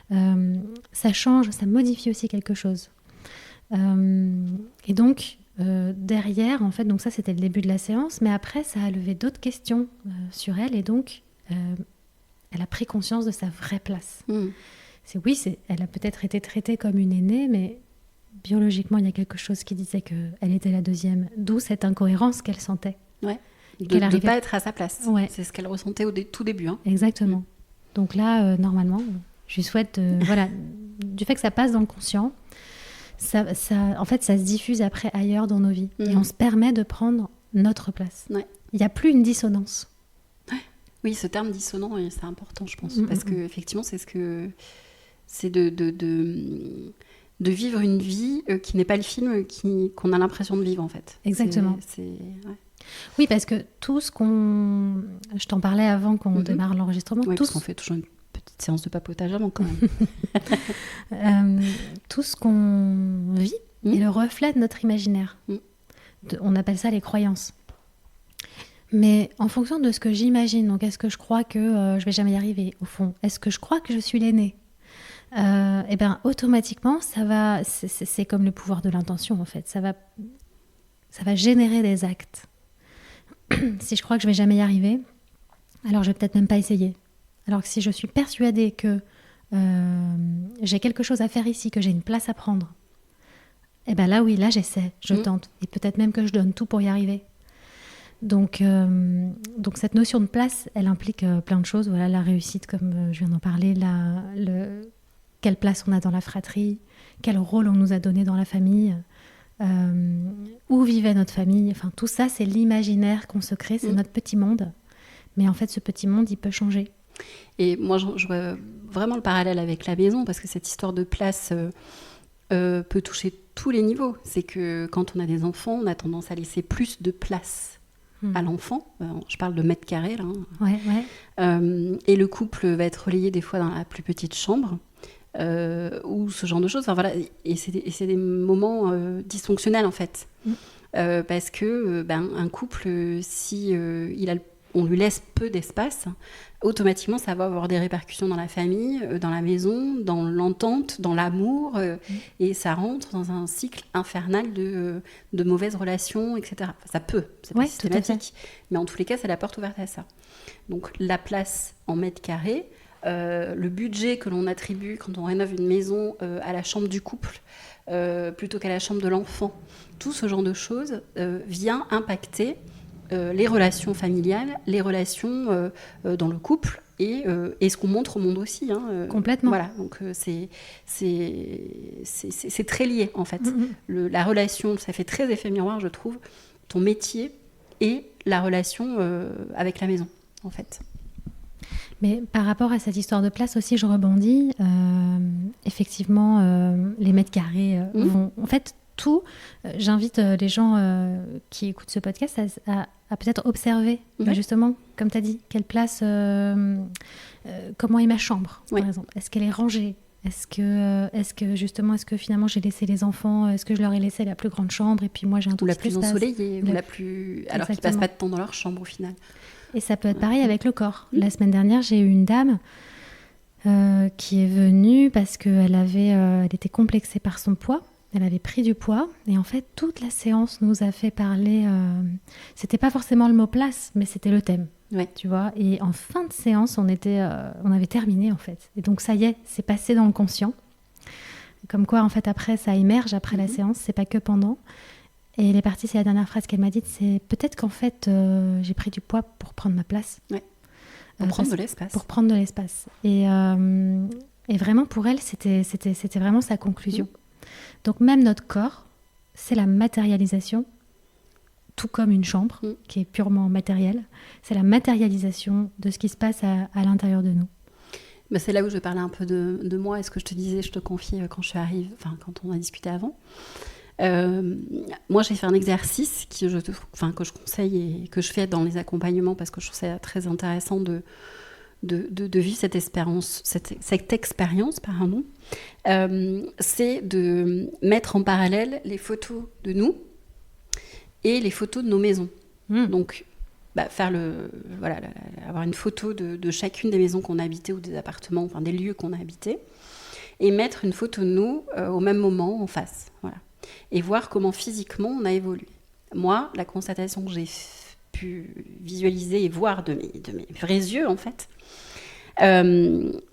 ça change, ça modifie aussi quelque chose. Et donc, derrière, en fait, donc ça c'était le début de la séance, mais après ça a levé d'autres questions sur elle, et donc elle a pris conscience de sa vraie place. Elle a peut-être été traitée comme une aînée, mais biologiquement il y a quelque chose qui disait qu'elle était la deuxième, d'où cette incohérence qu'elle sentait. Ouais. De ne pas être à sa place. Ouais. C'est ce qu'elle ressentait au tout début. Hein. Exactement. Donc là, normalement, je lui souhaite, voilà, du fait que ça passe dans le conscient, en fait, ça se diffuse après ailleurs dans nos vies. Et on se permet de prendre notre place. Ouais. Il n'y a plus une dissonance. Ouais. Oui, ce terme dissonant, c'est important, je pense. Parce qu'effectivement, c'est de vivre une vie qui n'est pas le film qu'on a l'impression de vivre, en fait. Exactement. Ouais. Oui, parce que tout ce qu'on... Je t'en parlais avant qu'on démarre l'enregistrement. Oui, parce qu'on fait toujours une petite séance de papotage avant, quand même. Tout ce qu'on vit est le reflet de notre imaginaire. On appelle ça les croyances. Mais en fonction de ce que j'imagine, donc est-ce que je crois que je vais jamais y arriver, au fond? Est-ce que je crois que je suis l'aînée? Et bien, automatiquement, ça va... C'est comme le pouvoir de l'intention, en fait. Ça va générer des actes. Si je crois que je vais jamais y arriver, alors je vais peut-être même pas essayer. Alors que si je suis persuadée que j'ai quelque chose à faire ici, que j'ai une place à prendre, et ben là oui, là j'essaie, je tente, et peut-être même que je donne tout pour y arriver. Donc cette notion de place, elle implique plein de choses. Voilà, la réussite, comme je viens d'en parler, quelle place on a dans la fratrie, quel rôle on nous a donné dans la famille. Où vivait notre famille, enfin tout ça c'est l'imaginaire qu'on se crée, c'est notre petit monde, mais en fait ce petit monde il peut changer. Et moi je vois vraiment le parallèle avec la maison, parce que cette histoire de place peut toucher tous les niveaux. C'est que quand on a des enfants, on a tendance à laisser plus de place à l'enfant, je parle de mètres carrés là, et le couple va être relayé des fois dans la plus petite chambre, ou ce genre de choses. Enfin, voilà. Et c'est des moments dysfonctionnels, en fait. Parce que un couple, si on lui laisse peu d'espace, automatiquement, ça va avoir des répercussions dans la famille, dans la maison, dans l'entente, dans l'amour, et ça rentre dans un cycle infernal de mauvaises relations, etc. Enfin, ça peut, c'est pas systématique, mais en tous les cas, c'est la porte ouverte à ça. Donc, la place en mètres carrés, le budget que l'on attribue quand on rénove une maison à la chambre du couple plutôt qu'à la chambre de l'enfant, tout ce genre de choses vient impacter les relations familiales, les relations dans le couple et ce qu'on montre au monde aussi. Complètement. Voilà, donc c'est très lié en fait. La relation, ça fait très effet miroir, je trouve, ton métier et la relation avec la maison en fait. Mais par rapport à cette histoire de place aussi, je rebondis. Effectivement, les mètres carrés vont... En fait, tout... J'invite les gens qui écoutent ce podcast à peut-être observer, justement, comme tu as dit, quelle place... comment est ma chambre, par exemple. Est-ce qu'elle est rangée? Est-ce que finalement j'ai laissé les enfants, est-ce que je leur ai laissé la plus grande chambre et puis moi j'ai un tout petit espace? Ou la plus ensoleillée, ou la plus... Alors qu'ils passent pas de temps dans leur chambre au final. Et ça peut être pareil avec le corps. La semaine dernière, j'ai eu une dame qui est venue parce qu'elle elle était complexée par son poids. Elle avait pris du poids. Et en fait, toute la séance nous a fait parler... c'était pas forcément le mot place, mais c'était le thème. Ouais. Tu vois. Et en fin de séance, on avait terminé, en fait. Et donc, ça y est, c'est passé dans le conscient. Comme quoi, en fait, après, ça émerge après la séance. C'est pas que pendant. Et elle est partie, c'est la dernière phrase qu'elle m'a dite, c'est peut-être qu'en fait, j'ai pris du poids pour prendre ma place. Ouais. Pour prendre de l'espace. Pour prendre de l'espace. Et vraiment, pour elle, c'était vraiment sa conclusion. Donc même notre corps, c'est la matérialisation. tout comme une chambre qui est purement matérielle. C'est la matérialisation de ce qui se passe à l'intérieur de nous. Bah, c'est là où je parlais un peu de moi et ce que je te disais, je te confie quand je suis arrivée, enfin quand on a discuté avant. Moi, j'ai fait un exercice que je conseille et que je fais dans les accompagnements parce que je trouve ça très intéressant de vivre cette expérience, c'est de mettre en parallèle les photos de nous et les photos de nos maisons. Donc, avoir une photo de chacune des maisons qu'on a habitées ou des appartements, enfin des lieux qu'on a habités, et mettre une photo de nous au même moment en face. Voilà. Et voir comment physiquement on a évolué. Moi, la constatation que j'ai pu visualiser et voir de mes vrais yeux, en fait,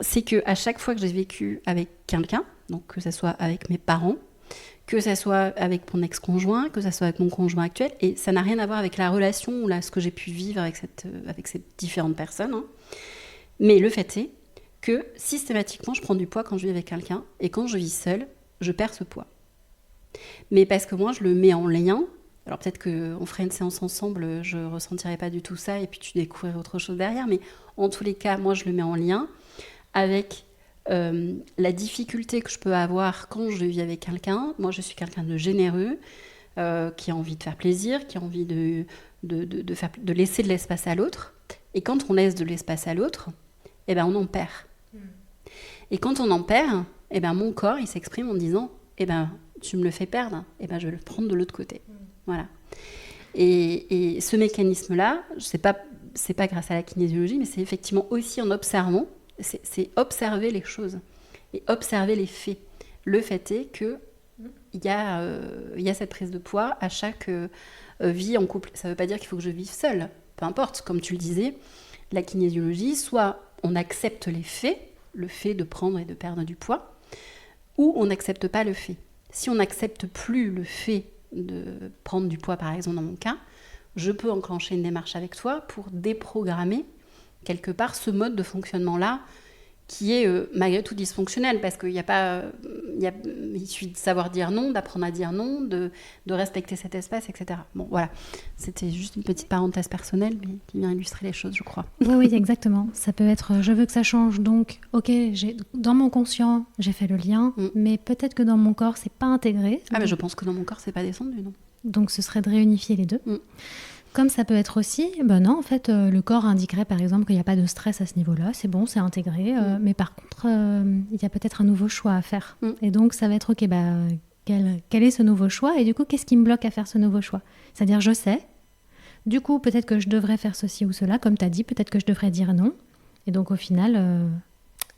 c'est qu'à chaque fois que j'ai vécu avec quelqu'un, donc que ce soit avec mes parents, que ce soit avec mon ex-conjoint, que ce soit avec mon conjoint actuel, et ça n'a rien à voir avec la relation ou ce que j'ai pu vivre avec ces différentes personnes, hein. Mais le fait est que systématiquement, je prends du poids quand je vis avec quelqu'un, et quand je vis seule, je perds ce poids. Mais parce que moi, je le mets en lien. Alors peut-être qu'on ferait une séance ensemble, je ne ressentirais pas du tout ça, et puis tu découvrirais autre chose derrière. Mais en tous les cas, moi, je le mets en lien avec la difficulté que je peux avoir quand je vis avec quelqu'un. Moi, je suis quelqu'un de généreux, qui a envie de faire plaisir, qui a envie de laisser de l'espace à l'autre. Et quand on laisse de l'espace à l'autre, eh ben, on en perd. Et quand on en perd, eh ben, mon corps, il s'exprime en disant eh ben, tu me le fais perdre, eh ben, je vais le prendre de l'autre côté. Voilà. Et ce mécanisme-là, c'est pas grâce à la kinésiologie, mais c'est effectivement aussi en observant, c'est observer les choses et observer les faits. Le fait est que il y a cette prise de poids à chaque vie en couple. Ça ne veut pas dire qu'il faut que je vive seule, peu importe. Comme tu le disais, la kinésiologie, soit on accepte les faits, le fait de prendre et de perdre du poids, ou on n'accepte pas le fait. Si on n'accepte plus le fait de prendre du poids, par exemple dans mon cas, je peux enclencher une démarche avec toi pour déprogrammer quelque part ce mode de fonctionnement-là qui est malgré tout dysfonctionnel, parce qu'il il suffit de savoir dire non, d'apprendre à dire non, de respecter cet espace, etc. Bon, voilà, c'était juste une petite parenthèse personnelle, mais qui vient illustrer les choses, je crois. Oui, exactement. Ça peut être, je veux que ça change, donc, ok, dans mon conscient, j'ai fait le lien, mais peut-être que dans mon corps, c'est pas intégré. Ah, mais je pense que dans mon corps, c'est pas descendu, non. Donc, ce serait de réunifier les deux. Comme ça peut être aussi, non, en fait, le corps indiquerait par exemple qu'il n'y a pas de stress à ce niveau-là, c'est bon, c'est intégré, mais par contre, il y a peut-être un nouveau choix à faire. Et donc, ça va être, ok, quel est ce nouveau choix? Et du coup, qu'est-ce qui me bloque à faire ce nouveau choix? C'est-à-dire, je sais, du coup, peut-être que je devrais faire ceci ou cela, comme tu as dit, peut-être que je devrais dire non. Et donc, au final,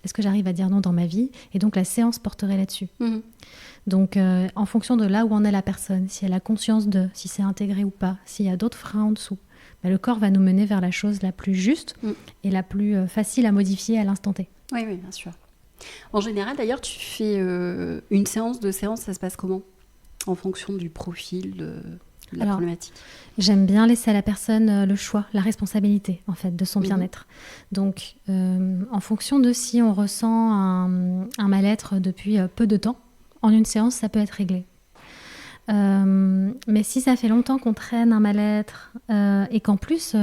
est-ce que j'arrive à dire non dans ma vie? Et donc, la séance porterait là-dessus. Donc, en fonction de là où en est la personne, si elle a conscience de, si c'est intégré ou pas, s'il y a d'autres freins en dessous, le corps va nous mener vers la chose la plus juste et la plus facile à modifier à l'instant T. Oui, bien sûr. En général, d'ailleurs, tu fais une séance, deux séances, ça se passe comment? En fonction du profil de la problématique. J'aime bien laisser à la personne le choix, la responsabilité, en fait, de son bien-être. Donc, en fonction de si on ressent un mal-être depuis peu de temps, en une séance, ça peut être réglé. Mais si ça fait longtemps qu'on traîne un mal-être et qu'en plus,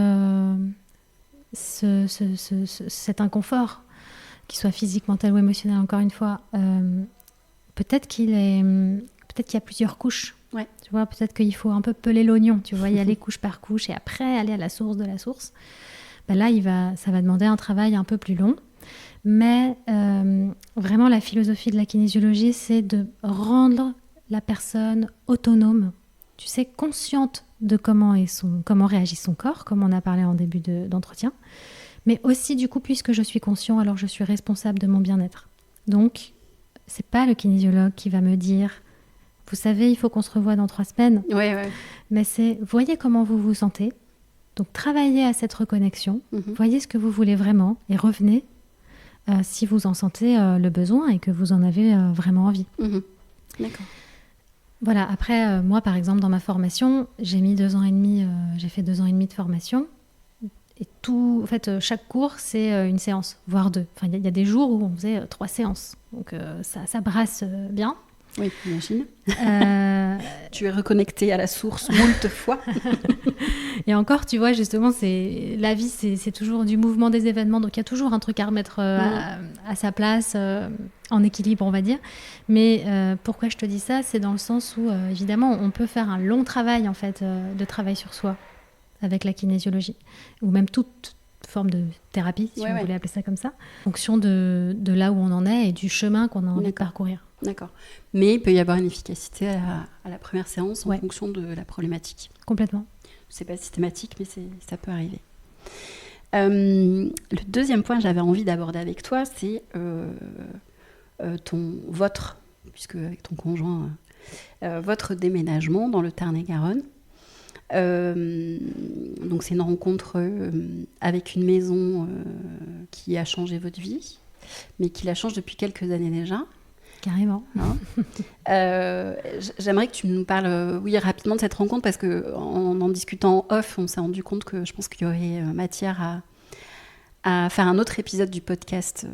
cet inconfort, qu'il soit physique, mental ou émotionnel, encore une fois, peut-être qu'il y a plusieurs couches. Ouais. Tu vois, peut-être qu'il faut un peu peler l'oignon, tu vois, y aller couche par couche et après aller à la source de la source. Là, ça va demander un travail un peu plus long. Mais vraiment, la philosophie de la kinésiologie, c'est de rendre la personne autonome, tu sais, consciente de comment réagit son corps, comme on a parlé en début d'entretien, mais aussi, du coup, puisque je suis conscient, alors je suis responsable de mon bien-être. Donc, c'est pas le kinésiologue qui va me dire, vous savez, il faut qu'on se revoie dans 3 semaines. Ouais. Mais c'est, voyez comment vous vous sentez, donc travaillez à cette reconnexion, voyez ce que vous voulez vraiment et revenez si vous en sentez le besoin et que vous en avez vraiment envie. D'accord. Voilà, après, moi, par exemple, dans ma formation, j'ai fait 2 ans et demi de formation. Et tout, en fait, chaque cours, c'est une séance, voire 2. Enfin, il y a des jours où on faisait 3 séances. Donc, ça brasse bien. Oui, j'imagine. Tu es reconnectée à la source moult fois. Et encore, tu vois, justement, la vie, c'est toujours du mouvement des événements. Donc, il y a toujours un truc à remettre à sa place, en équilibre, on va dire. Mais pourquoi je te dis ça? C'est dans le sens où, évidemment, on peut faire un long travail, en fait, de travail sur soi avec la kinésiologie. Ou même toute forme de thérapie, si on voulait appeler ça comme ça, en fonction de là où on en est et du chemin qu'on a envie de parcourir. D'accord. Mais il peut y avoir une efficacité à la première séance en fonction de la problématique. Complètement. C'est pas systématique, mais ça peut arriver. Le deuxième point que j'avais envie d'aborder avec toi, c'est puisque avec ton conjoint, votre déménagement dans le Tarn-et-Garonne. Donc c'est une rencontre avec une maison qui a changé votre vie, mais qui la change depuis quelques années déjà. Carrément. J'aimerais que tu nous parles rapidement de cette rencontre, parce qu'en discutant en off, on s'est rendu compte que je pense qu'il y aurait matière à faire un autre épisode du podcast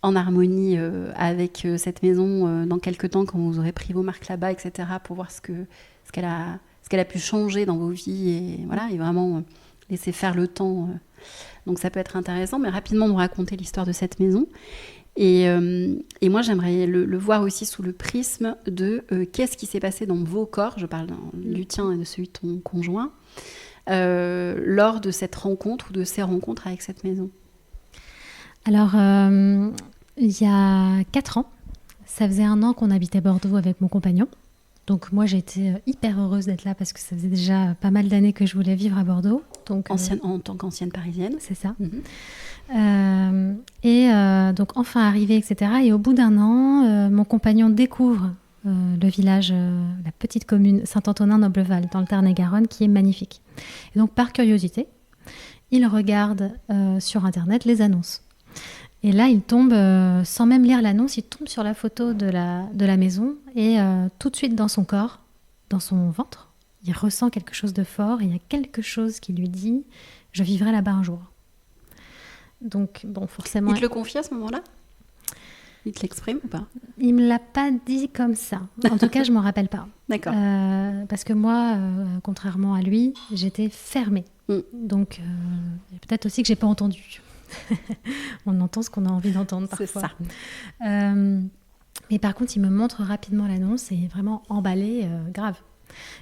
en harmonie avec cette maison dans quelques temps, quand vous aurez pris vos marques là-bas, etc., pour voir ce qu'elle a pu changer dans vos vies et vraiment laisser faire le temps. Donc ça peut être intéressant, mais rapidement nous raconter l'histoire de cette maison. Et moi, j'aimerais le voir aussi sous le prisme de qu'est-ce qui s'est passé dans vos corps, je parle du tien et de celui de ton conjoint, lors de cette rencontre ou de ces rencontres avec cette maison. Alors, il y a 4 ans, ça faisait 1 an qu'on habitait Bordeaux avec mon compagnon. Donc moi, j'étais hyper heureuse d'être là, parce que ça faisait déjà pas mal d'années que je voulais vivre à Bordeaux. Donc, en tant qu'ancienne parisienne. C'est ça. Mm-hmm. Donc enfin arrivé, etc. Et au bout d'1 an, mon compagnon découvre le village, la petite commune Saint-Antonin-Nobleval, dans le Tarn-et-Garonne, qui est magnifique. Et donc par curiosité, il regarde sur Internet les annonces. Et là, il tombe, sans même lire l'annonce, il tombe sur la photo de la maison, et tout de suite dans son corps, dans son ventre, il ressent quelque chose de fort, et il y a quelque chose qui lui dit « je vivrai là-bas un jour ». Donc, bon, forcément... Il te le confie à ce moment-là ? Il te l'exprime ou pas ? Il me l'a pas dit comme ça. En tout cas, je m'en rappelle pas. D'accord. Parce que moi, contrairement à lui, j'étais fermée. Donc, peut-être aussi que j'ai pas entendu. On entend ce qu'on a envie d'entendre parfois. C'est ça. Mais par contre, il me montre rapidement l'annonce, et vraiment emballé, grave.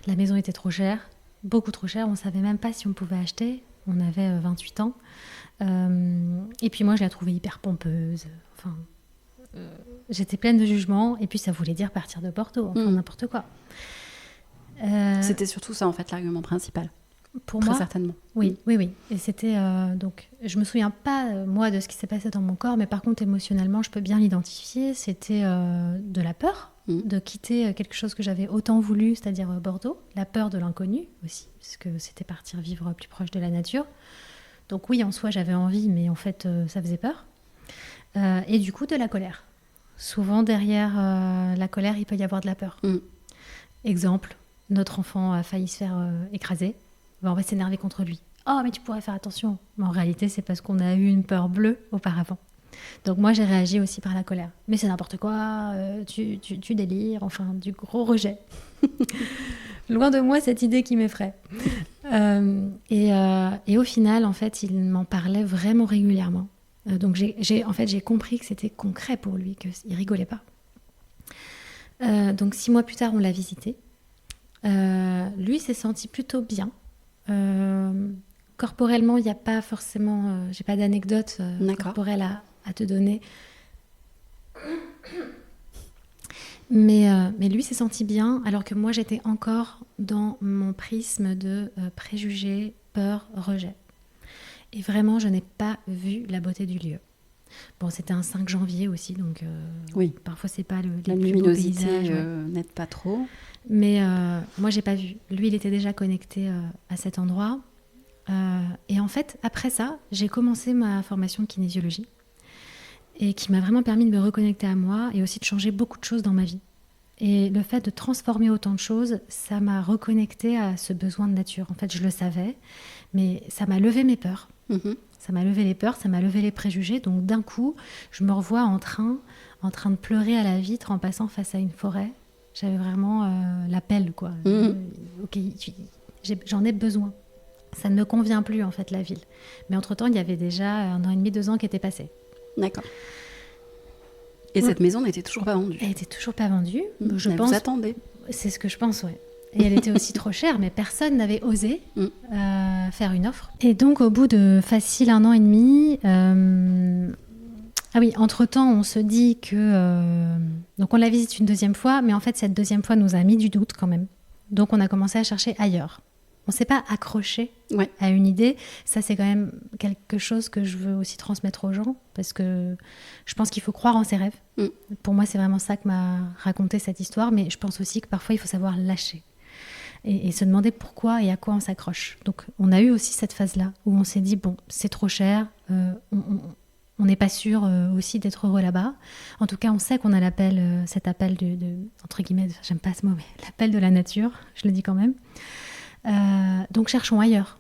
La maison était trop chère, beaucoup trop chère. On savait même pas si on pouvait acheter. On avait 28 ans. Et puis moi, je la trouvais hyper pompeuse. Enfin, j'étais pleine de jugement. Et puis ça voulait dire partir de Bordeaux, enfin n'importe quoi. C'était surtout ça, en fait, l'argument principal. Pour Très moi, certainement. Oui. Et c'était donc, je me souviens pas moi de ce qui s'est passé dans mon corps, mais par contre émotionnellement, je peux bien l'identifier. C'était de la peur de quitter quelque chose que j'avais autant voulu, c'est-à-dire Bordeaux. La peur de l'inconnu aussi, parce que c'était partir vivre plus proche de la nature. Donc oui, en soi, j'avais envie, mais en fait, ça faisait peur. Et du coup, de la colère. Souvent, derrière la colère, il peut y avoir de la peur. Exemple, notre enfant a failli se faire écraser. Ben, on va s'énerver contre lui. « Oh, mais tu pourrais faire attention !» Mais en réalité, c'est parce qu'on a eu une peur bleue auparavant. Donc moi, j'ai réagi aussi par la colère. « Mais c'est n'importe quoi, tu délires !» Enfin, du gros rejet. Loin de moi cette idée qui m'effraie. Et au final, en fait, il m'en parlait vraiment régulièrement. Donc j'ai compris que c'était concret pour lui, qu'il rigolait pas. Donc 6 mois plus tard, on l'a visité. Lui s'est senti plutôt bien. Corporellement, il n'y a pas forcément... j'ai pas d'anecdote corporelle à te donner. Mais lui s'est senti bien, alors que moi, j'étais encore dans mon prisme de préjugés, peur, rejet. Et vraiment, je n'ai pas vu la beauté du lieu. Bon, c'était un 5 janvier aussi, donc parfois, c'est pas les plus beaux paysages. N'aide pas trop. Mais moi, j'ai pas vu. Lui, il était déjà connecté à cet endroit. Et en fait, après ça, j'ai commencé ma formation de kinésiologie, et qui m'a vraiment permis de me reconnecter à moi, et aussi de changer beaucoup de choses dans ma vie. Et le fait de transformer autant de choses, ça m'a reconnecté à ce besoin de nature. En fait, je le savais, mais ça m'a levé mes peurs. Ça m'a levé les peurs, ça m'a levé les préjugés. Donc d'un coup, je me revois en train de pleurer à la vitre en passant face à une forêt. J'avais vraiment l'appel, quoi. Ok, j'en ai besoin. Ça ne me convient plus, en fait, la ville. Mais entre-temps, il y avait déjà 1 an et demi, 2 ans qui étaient passés. D'accord. Et cette maison n'était toujours pas vendue. Elle était toujours pas vendue. Je Elle pense. Vous attendez. C'est ce que je pense, ouais. Et elle était aussi trop chère, mais personne n'avait osé faire une offre. Et donc, au bout de facile 1 an et demi, ah oui, entre-temps, on se dit que... Donc, on la visite une 2e fois, mais en fait, cette 2e fois nous a mis du doute quand même. Donc, on a commencé à chercher ailleurs. On ne s'est pas accroché à une idée. Ça, c'est quand même quelque chose que je veux aussi transmettre aux gens, parce que je pense qu'il faut croire en ses rêves. Pour moi, c'est vraiment ça que m'a raconté cette histoire, mais je pense aussi que parfois, il faut savoir lâcher et se demander pourquoi et à quoi on s'accroche. Donc, on a eu aussi cette phase-là où on s'est dit, bon, c'est trop cher, on n'est pas sûr aussi d'être heureux là-bas. En tout cas, on sait qu'on a cet appel de entre guillemets, j'aime pas ce mot, mais l'appel de la nature, je le dis quand même. Donc cherchons ailleurs.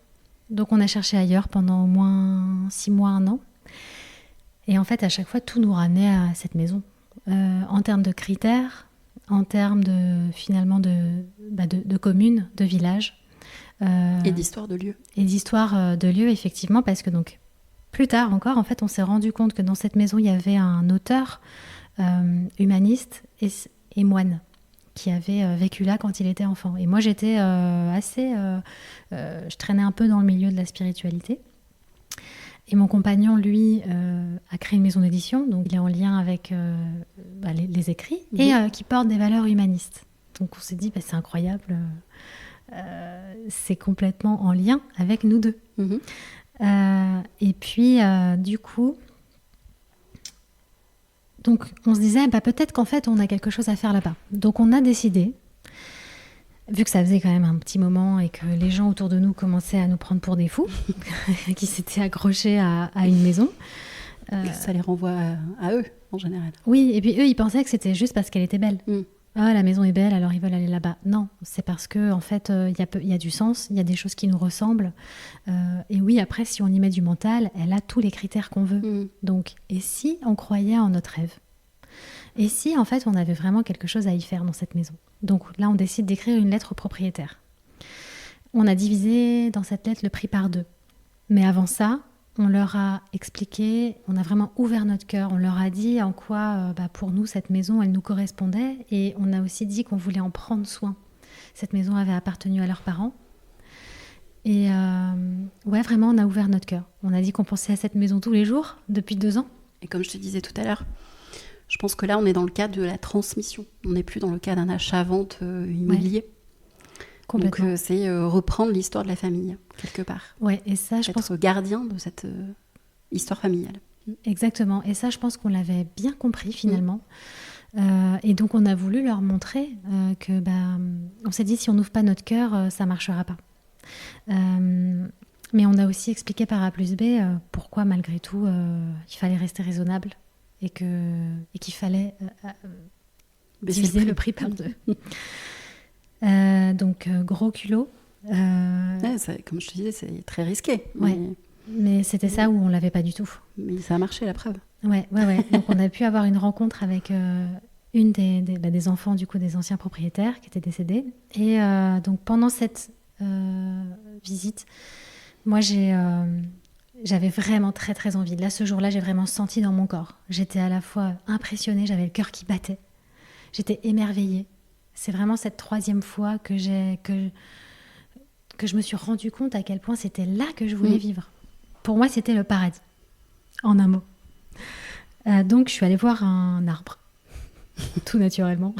Donc on a cherché ailleurs pendant au moins 6 mois, 1 an. Et en fait, à chaque fois, tout nous ramenait à cette maison. En termes de critères, en termes finalement de communes, de villages. Et d'histoire de lieux. Et d'histoire de lieux, effectivement, parce que donc, plus tard encore, en fait, on s'est rendu compte que dans cette maison, il y avait un auteur humaniste et moine qui avait vécu là quand il était enfant. Et moi, j'étais je traînais un peu dans le milieu de la spiritualité. Et mon compagnon, lui, a créé une maison d'édition, donc il est en lien avec les écrits, et qui porte des valeurs humanistes. Donc on s'est dit, c'est incroyable, c'est complètement en lien avec nous deux. Et puis, du coup... Donc, on se disait, peut-être qu'en fait, on a quelque chose à faire là-bas. Donc, on a décidé, vu que ça faisait quand même un petit moment et que les gens autour de nous commençaient à nous prendre pour des fous, qui s'étaient accrochés à une maison. Ça les renvoie à eux, en général. Oui, et puis eux, ils pensaient que c'était juste parce qu'elle était belle. Ah, la maison est belle, alors ils veulent aller là-bas. Non, c'est parce que en fait, il y a du sens, il y a des choses qui nous ressemblent. Et oui, après, si on y met du mental, elle a tous les critères qu'on veut. Donc, et si on croyait en notre rêve? Et si, en fait, on avait vraiment quelque chose à y faire dans cette maison? Donc là, on décide d'écrire une lettre au propriétaire. On a divisé dans cette lettre le prix par 2. Mais avant ça, on leur a expliqué, on a vraiment ouvert notre cœur, on leur a dit en quoi, pour nous, cette maison, elle nous correspondait, et on a aussi dit qu'on voulait en prendre soin. Cette maison avait appartenu à leurs parents. Et vraiment, on a ouvert notre cœur. On a dit qu'on pensait à cette maison tous les jours, depuis 2 ans. Et comme je te disais tout à l'heure, je pense que là, on est dans le cas de la transmission. On n'est plus dans le cas d'un achat-vente immobilier. Donc c'est reprendre l'histoire de la famille, quelque part. Ouais, et ça, je pense... Être gardien de cette histoire familiale. Exactement. Et ça, je pense qu'on l'avait bien compris, finalement. Et donc, on a voulu leur montrer que... on s'est dit, si on n'ouvre pas notre cœur, ça ne marchera pas. Mais on a aussi expliqué par A plus B pourquoi, malgré tout, il fallait rester raisonnable et qu'il fallait diviser le prix par 2. Donc, gros culot. Comme je te disais, c'est très risqué. Mais c'était ça où on ne l'avait pas du tout. Mais ça a marché, la preuve. Ouais. Donc, on a pu avoir une rencontre avec une des enfants du coup, des anciens propriétaires qui étaient décédés. Et donc, pendant cette visite, moi, j'avais vraiment très, très envie. Là, ce jour-là, j'ai vraiment senti dans mon corps. J'étais à la fois impressionnée, j'avais le cœur qui battait. J'étais émerveillée. C'est vraiment cette 3e fois que je me suis rendu compte à quel point c'était là que je voulais vivre. Pour moi, c'était le paradis, en un mot. Donc, je suis allée voir un arbre, tout naturellement.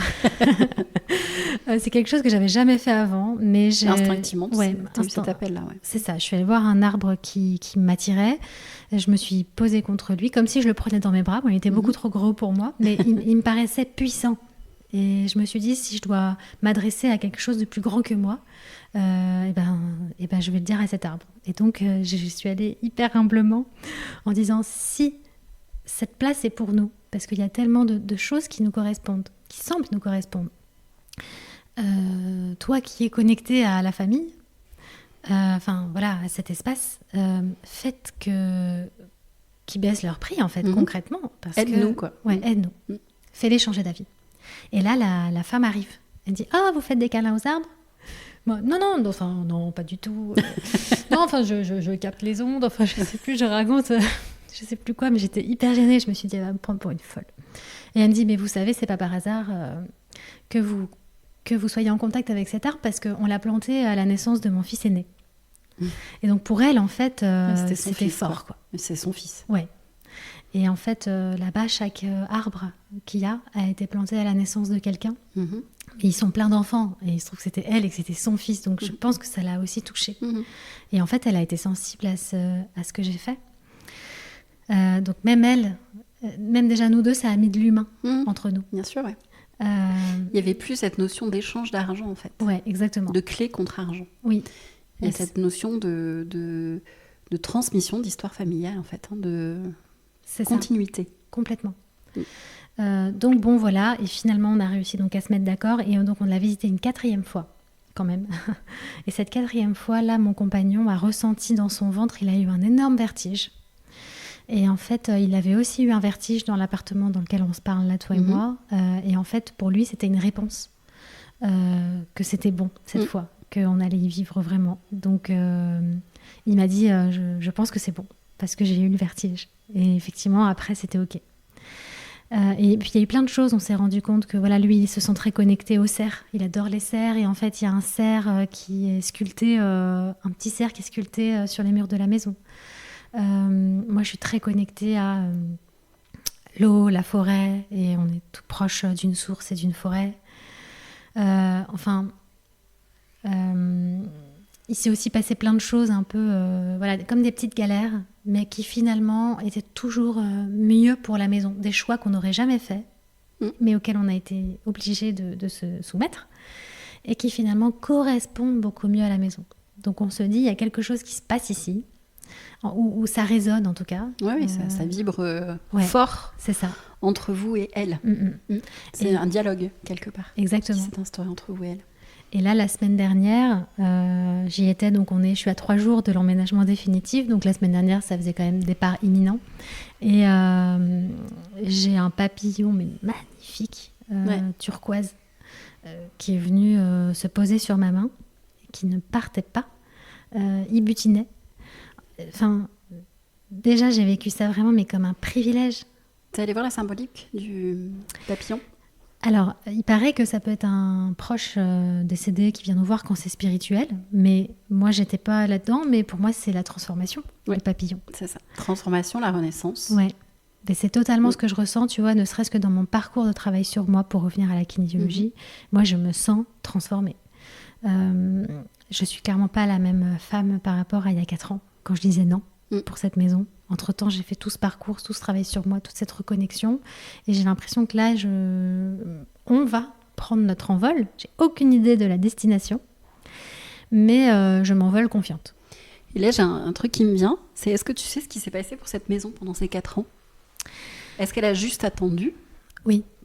C'est quelque chose que j'avais jamais fait avant, mais instinctivement, tu cet appel-là. Ouais. C'est ça. Je suis allée voir un arbre qui m'attirait. Je me suis posée contre lui, comme si je le prenais dans mes bras. Bon, il était beaucoup trop gros pour moi, mais il me paraissait puissant. Et je me suis dit, si je dois m'adresser à quelque chose de plus grand que moi, je vais le dire à cet arbre. Et donc, je suis allée hyper humblement en disant, si cette place est pour nous, parce qu'il y a tellement de choses qui nous correspondent, qui semblent nous correspondre. Toi qui es connecté à la famille, à cet espace, faites qu'ils baissent leur prix, en fait, concrètement. Aide-nous, quoi. Ouais, aide-nous. Fais-les changer d'avis. Et là, la femme arrive. Elle dit, vous faites des câlins aux arbres ? Moi, non, pas du tout. Non, je capte les ondes, je sais plus, je raconte, je sais plus quoi, mais j'étais hyper gênée. Je me suis dit, elle va me prendre pour une folle. Et elle me dit, mais vous savez, c'est pas par hasard que vous soyez en contact avec cet arbre parce qu'on l'a planté à la naissance de mon fils aîné. Et donc pour elle, en fait, c'était fort, quoi. Mais c'est son fils. Ouais. Et en fait, là-bas, chaque arbre qu'il y a été planté à la naissance de quelqu'un. Et ils sont pleins d'enfants. Et il se trouve que c'était elle et que c'était son fils. Donc je pense que ça l'a aussi touchée. Et en fait, elle a été sensible à ce que j'ai fait. Donc même elle, même déjà nous deux, ça a mis de l'humain entre nous. Bien sûr, ouais. Il y avait plus cette notion d'échange d'argent, en fait. Ouais, exactement. De clé contre argent. Oui. Il y a cette notion de transmission d'histoire familiale, en fait, de continuité. Ça. Complètement. Donc bon, voilà. Et finalement, on a réussi donc à se mettre d'accord. Et donc, on l'a visité une 4e fois, quand même. Et cette 4e fois, là, mon compagnon a ressenti dans son ventre, il a eu un énorme vertige. Et en fait, il avait aussi eu un vertige dans l'appartement dans lequel on se parle là, toi et moi. Et en fait, pour lui, c'était une réponse que c'était bon cette fois, qu'on allait y vivre vraiment. Donc, il m'a dit, je pense que c'est bon, parce que j'ai eu le vertige. Et effectivement, après, c'était OK. Et puis, il y a eu plein de choses. On s'est rendu compte que voilà, lui, il se sent très connecté aux cerfs. Il adore les cerfs. Et en fait, il y a un cerf qui est sculpté, un petit cerf qui est sculpté sur les murs de la maison. Moi, je suis très connectée à l'eau, la forêt, et on est tout proche d'une source et d'une forêt. Il s'est aussi passé plein de choses un peu, comme des petites galères, mais qui finalement étaient toujours mieux pour la maison. Des choix qu'on n'aurait jamais faits, mais auxquels on a été obligés de se soumettre, et qui finalement correspondent beaucoup mieux à la maison. Donc on se dit, il y a quelque chose qui se passe ici, où ça résonne en tout cas. Oui, ça vibre fort, c'est ça, entre vous et elle. C'est un dialogue quelque part. Exactement. Qui s'est instauré entre vous et elle. Et là, la semaine dernière, j'y étais, donc je suis à 3 jours de l'emménagement définitif. Donc la semaine dernière, ça faisait quand même départ imminent. Et j'ai un papillon, mais magnifique, turquoise, qui est venu se poser sur ma main, qui ne partait pas. Il butinait. Déjà, j'ai vécu ça vraiment, mais comme un privilège. T'es allée voir la symbolique du papillon ? Alors, il paraît que ça peut être un proche décédé qui vient nous voir quand c'est spirituel, mais moi, j'étais pas là-dedans, mais pour moi, c'est la transformation, le papillon. C'est ça, transformation, la renaissance. Ouais, mais c'est totalement ce que je ressens, tu vois, ne serait-ce que dans mon parcours de travail sur moi, pour revenir à la kinésiologie, moi, je me sens transformée. Je suis clairement pas la même femme par rapport à il y a 4 ans, quand je disais non pour cette maison. Entre-temps, j'ai fait tout ce parcours, tout ce travail sur moi, toute cette reconnexion. Et j'ai l'impression que là, on va prendre notre envol. J'ai aucune idée de la destination, mais je m'envole confiante. Et là, j'ai un truc qui me vient. C'est, est-ce que tu sais ce qui s'est passé pour cette maison pendant ces 4 ans ? Est-ce qu'elle a juste attendu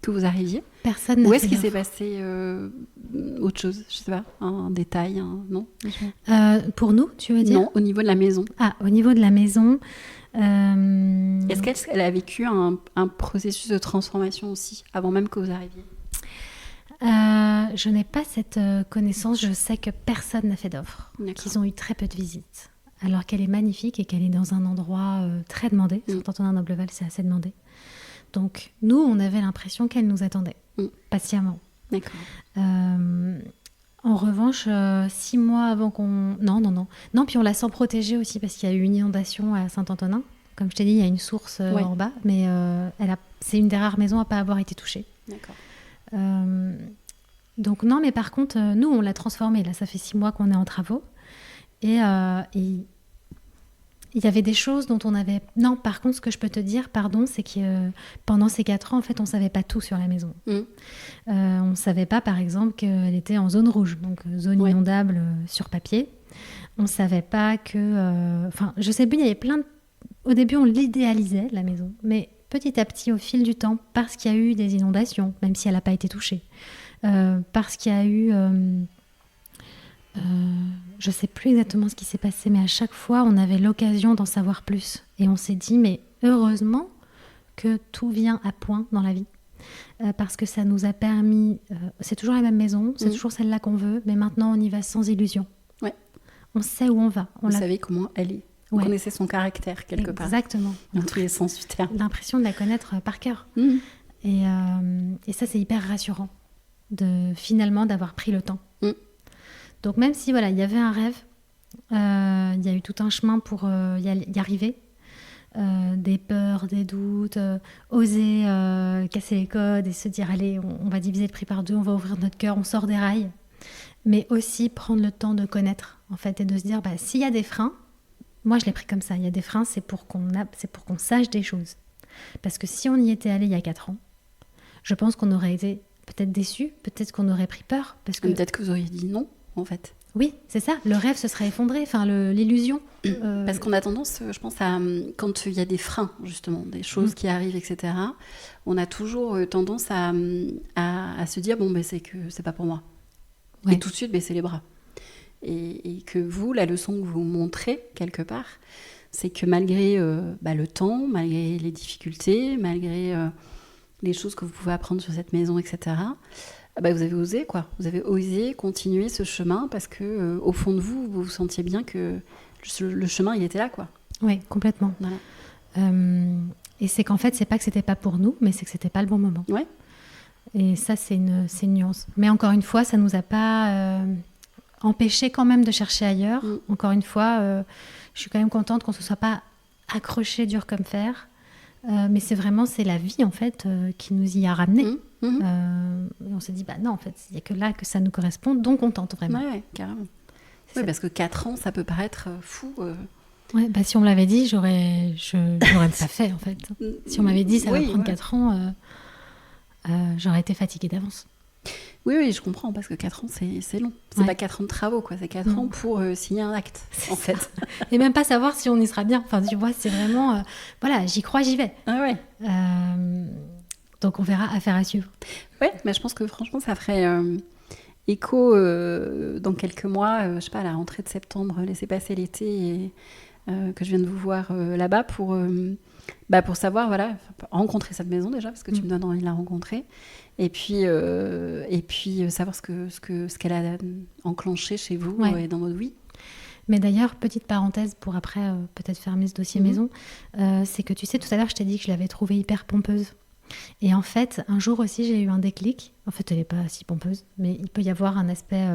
que vous arriviez ? Personne n'a fait. Ou est-ce qu'il s'est passé autre chose ? Je sais pas, un détail, non ? Pour nous, tu veux dire ? Non, au niveau de la maison. Ah, au niveau de la maison. Est-ce qu'elle a vécu un processus de transformation aussi, avant même que vous arriviez ? Je n'ai pas cette connaissance. Je sais que personne n'a fait d'offre. Qu'ils ont eu très peu de visites. Alors qu'elle est magnifique et qu'elle est dans un endroit très demandé. Saint-Antonin-Nobleval, c'est assez demandé. Donc, nous, on avait l'impression qu'elle nous attendait, patiemment. D'accord. En revanche, 6 mois avant qu'on... Non, puis on la sent protégée aussi parce qu'il y a eu une inondation à Saint-Antonin. Comme je t'ai dit, il y a une source en bas, mais c'est une des rares maisons à ne pas avoir été touchée. D'accord. Donc non, mais par contre, nous, on l'a transformée. Là, ça fait 6 mois qu'on est en travaux. Et il y avait des choses dont on avait... Non, par contre, ce que je peux te dire, c'est que pendant ces 4 ans, en fait, on ne savait pas tout sur la maison. On ne savait pas, par exemple, qu'elle était en zone rouge, donc zone inondable sur papier. On ne savait pas que... je sais plus, il y avait plein de... Au début, on l'idéalisait, la maison. Mais petit à petit, au fil du temps, parce qu'il y a eu des inondations, même si elle n'a pas été touchée, parce qu'il y a eu... je sais plus exactement ce qui s'est passé, mais à chaque fois, on avait l'occasion d'en savoir plus. Et on s'est dit, mais heureusement que tout vient à point dans la vie. Parce que ça nous a permis... c'est toujours la même maison, c'est toujours celle-là qu'on veut, mais maintenant, on y va sans illusion. Ouais. On sait où on va. Vous savez comment elle est. Vous connaissez son caractère, quelque part. Exactement. Dans tous les sens du terme. L'impression de la connaître par cœur. Et ça, c'est hyper rassurant, finalement, d'avoir pris le temps. Donc, même si, voilà, il y avait un rêve, il y a eu tout un chemin pour y arriver. Des peurs, des doutes, oser casser les codes et se dire, allez, on va diviser le prix par 2, on va ouvrir notre cœur, on sort des rails. Mais aussi prendre le temps de connaître, en fait, et de se dire, s'il y a des freins, moi, je l'ai pris comme ça. Il y a des freins, c'est pour qu'on sache des choses. Parce que si on y était allé il y a 4 ans, je pense qu'on aurait été peut-être déçus, peut-être qu'on aurait pris peur. Peut-être que vous auriez dit non, en fait. Oui, c'est ça. Le rêve se serait effondré, enfin, l'illusion. Parce qu'on a tendance, je pense, quand il y a des freins, justement, des choses qui arrivent, etc., on a toujours tendance à se dire, c'est que c'est pas pour moi. Ouais. Et tout de suite, baisser les bras. Et que vous, la leçon que vous montrez, quelque part, c'est que malgré le temps, malgré les difficultés, malgré les choses que vous pouvez apprendre sur cette maison, etc., vous avez osé, quoi. Vous avez osé continuer ce chemin parce que, au fond de vous, vous sentiez bien que le chemin, il était là, quoi. Oui, complètement. Voilà. Et c'est qu'en fait, c'est pas que c'était pas pour nous, mais c'est que c'était pas le bon moment. Ouais. Et ça, c'est une nuance. Mais encore une fois, ça nous a pas... empêcher quand même de chercher ailleurs. Encore une fois, je suis quand même contente qu'on ne se soit pas accroché dur comme fer. Mais c'est la vie, en fait, qui nous y a ramenés. On s'est dit, non, en fait, il n'y a que là que ça nous correspond, donc on tente vraiment. Oui, carrément. Oui, parce que 4 ans, ça peut paraître fou. Ouais, si on me l'avait dit, j'aurais pas fait, en fait. Si on m'avait dit, ça va prendre 4 ans, j'aurais été fatiguée d'avance. Oui, je comprends, parce que 4 ans, c'est long. C'est pas 4 ans de travaux, quoi. C'est 4 ans pour signer un acte, en fait. Et même pas savoir si on y sera bien. Enfin, tu vois, c'est vraiment... j'y crois, j'y vais. Ah ouais. Donc, on verra, affaire à suivre. Oui, mais je pense que franchement, ça ferait écho dans quelques mois, je sais pas, à la rentrée de septembre, laisser passer l'été et que je viens de vous voir là-bas pour savoir, rencontrer cette maison déjà, parce que tu me donnes envie de la rencontrer. Et puis savoir ce qu'elle a enclenché chez vous et dans votre vie. Mais d'ailleurs, petite parenthèse pour après peut-être fermer ce dossier maison, c'est que tu sais, tout à l'heure, je t'ai dit que je l'avais trouvée hyper pompeuse. Et en fait, un jour aussi, j'ai eu un déclic. En fait, elle n'est pas si pompeuse, mais il peut y avoir un aspect...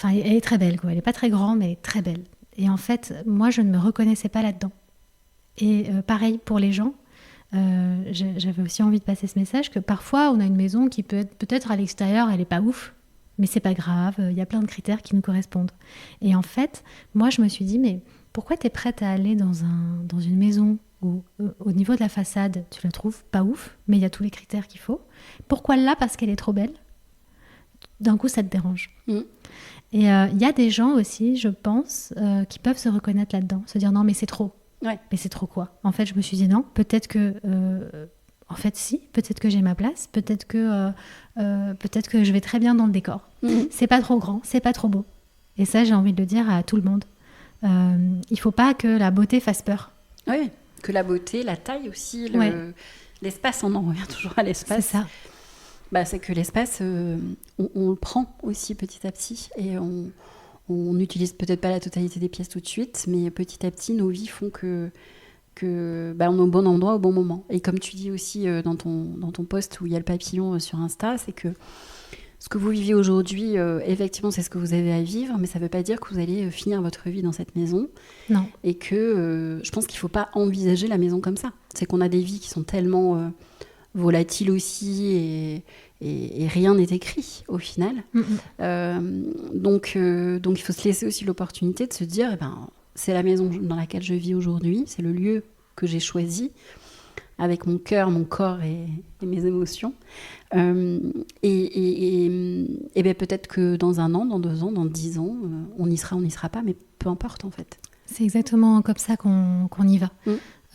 elle est très belle, quoi. Elle n'est pas très grande, mais elle est très belle. Et en fait, moi, je ne me reconnaissais pas là-dedans. Et pareil pour les gens. J'avais aussi envie de passer ce message que parfois on a une maison qui peut-être à l'extérieur elle est pas ouf, mais c'est pas grave, il y a plein de critères qui nous correspondent. Et en fait, moi je me suis dit, mais pourquoi tu es prête à aller dans une maison où au niveau de la façade tu la trouves pas ouf, mais il y a tous les critères qu'il faut? Pourquoi là, parce qu'elle est trop belle, d'un coup ça te dérange? Et il y a des gens aussi, je pense, qui peuvent se reconnaître là-dedans, se dire non mais c'est trop. Ouais. Mais c'est trop quoi? En fait, je me suis dit non, peut-être que... en fait, si, peut-être que j'ai ma place, peut-être que je vais très bien dans le décor. C'est pas trop grand, c'est pas trop beau. Et ça, j'ai envie de le dire à tout le monde. Il faut pas que la beauté fasse peur. Oui, que la beauté, la taille aussi, l'espace, on en revient toujours à l'espace. C'est ça. C'est que l'espace, on le prend aussi petit à petit et on n'utilise peut-être pas la totalité des pièces tout de suite, mais petit à petit, nos vies font que on est au bon endroit au bon moment. Et comme tu dis aussi dans ton post où il y a le papillon sur Insta, c'est que ce que vous vivez aujourd'hui, effectivement, c'est ce que vous avez à vivre, mais ça ne veut pas dire que vous allez finir votre vie dans cette maison. Non. Et que je pense qu'il ne faut pas envisager la maison comme ça. C'est qu'on a des vies qui sont tellement volatiles aussi et rien n'est écrit au final. Donc il faut se laisser aussi l'opportunité de se dire c'est la maison dans laquelle je vis aujourd'hui, c'est le lieu que j'ai choisi avec mon cœur, mon corps et mes émotions. Et peut-être que dans 1 an, dans 2 ans, dans 10 ans, on y sera pas, mais peu importe en fait. C'est exactement comme ça qu'on y va.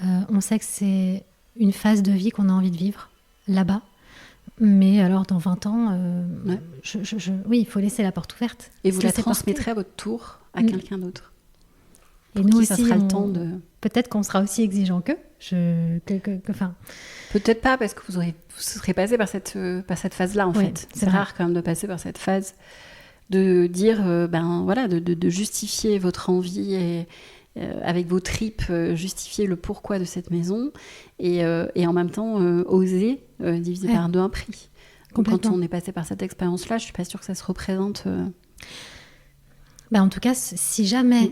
On sait que c'est une phase de vie qu'on a envie de vivre là-bas. Mais alors, dans 20 ans, Ouais. oui, il faut laisser la porte ouverte. Et vous Se la laisser porter. transmettrez à votre tour à quelqu'un d'autre. Et Pour nous qui aussi, ça sera le temps de... peut-être qu'on sera aussi exigeants qu'eux. Enfin, Peut-être pas, parce que vous serez passé par cette phase-là, en Ouais, fait. c'est C'est vrai. rare quand même de passer par cette phase, de dire, de justifier votre envie et avec vos tripes, justifier le pourquoi de cette maison et en même temps oser diviser Ouais. par deux un prix. Donc, quand Complètement. on est passé par cette expérience-là, je suis pas sûre que ça se représente. En tout cas, si jamais,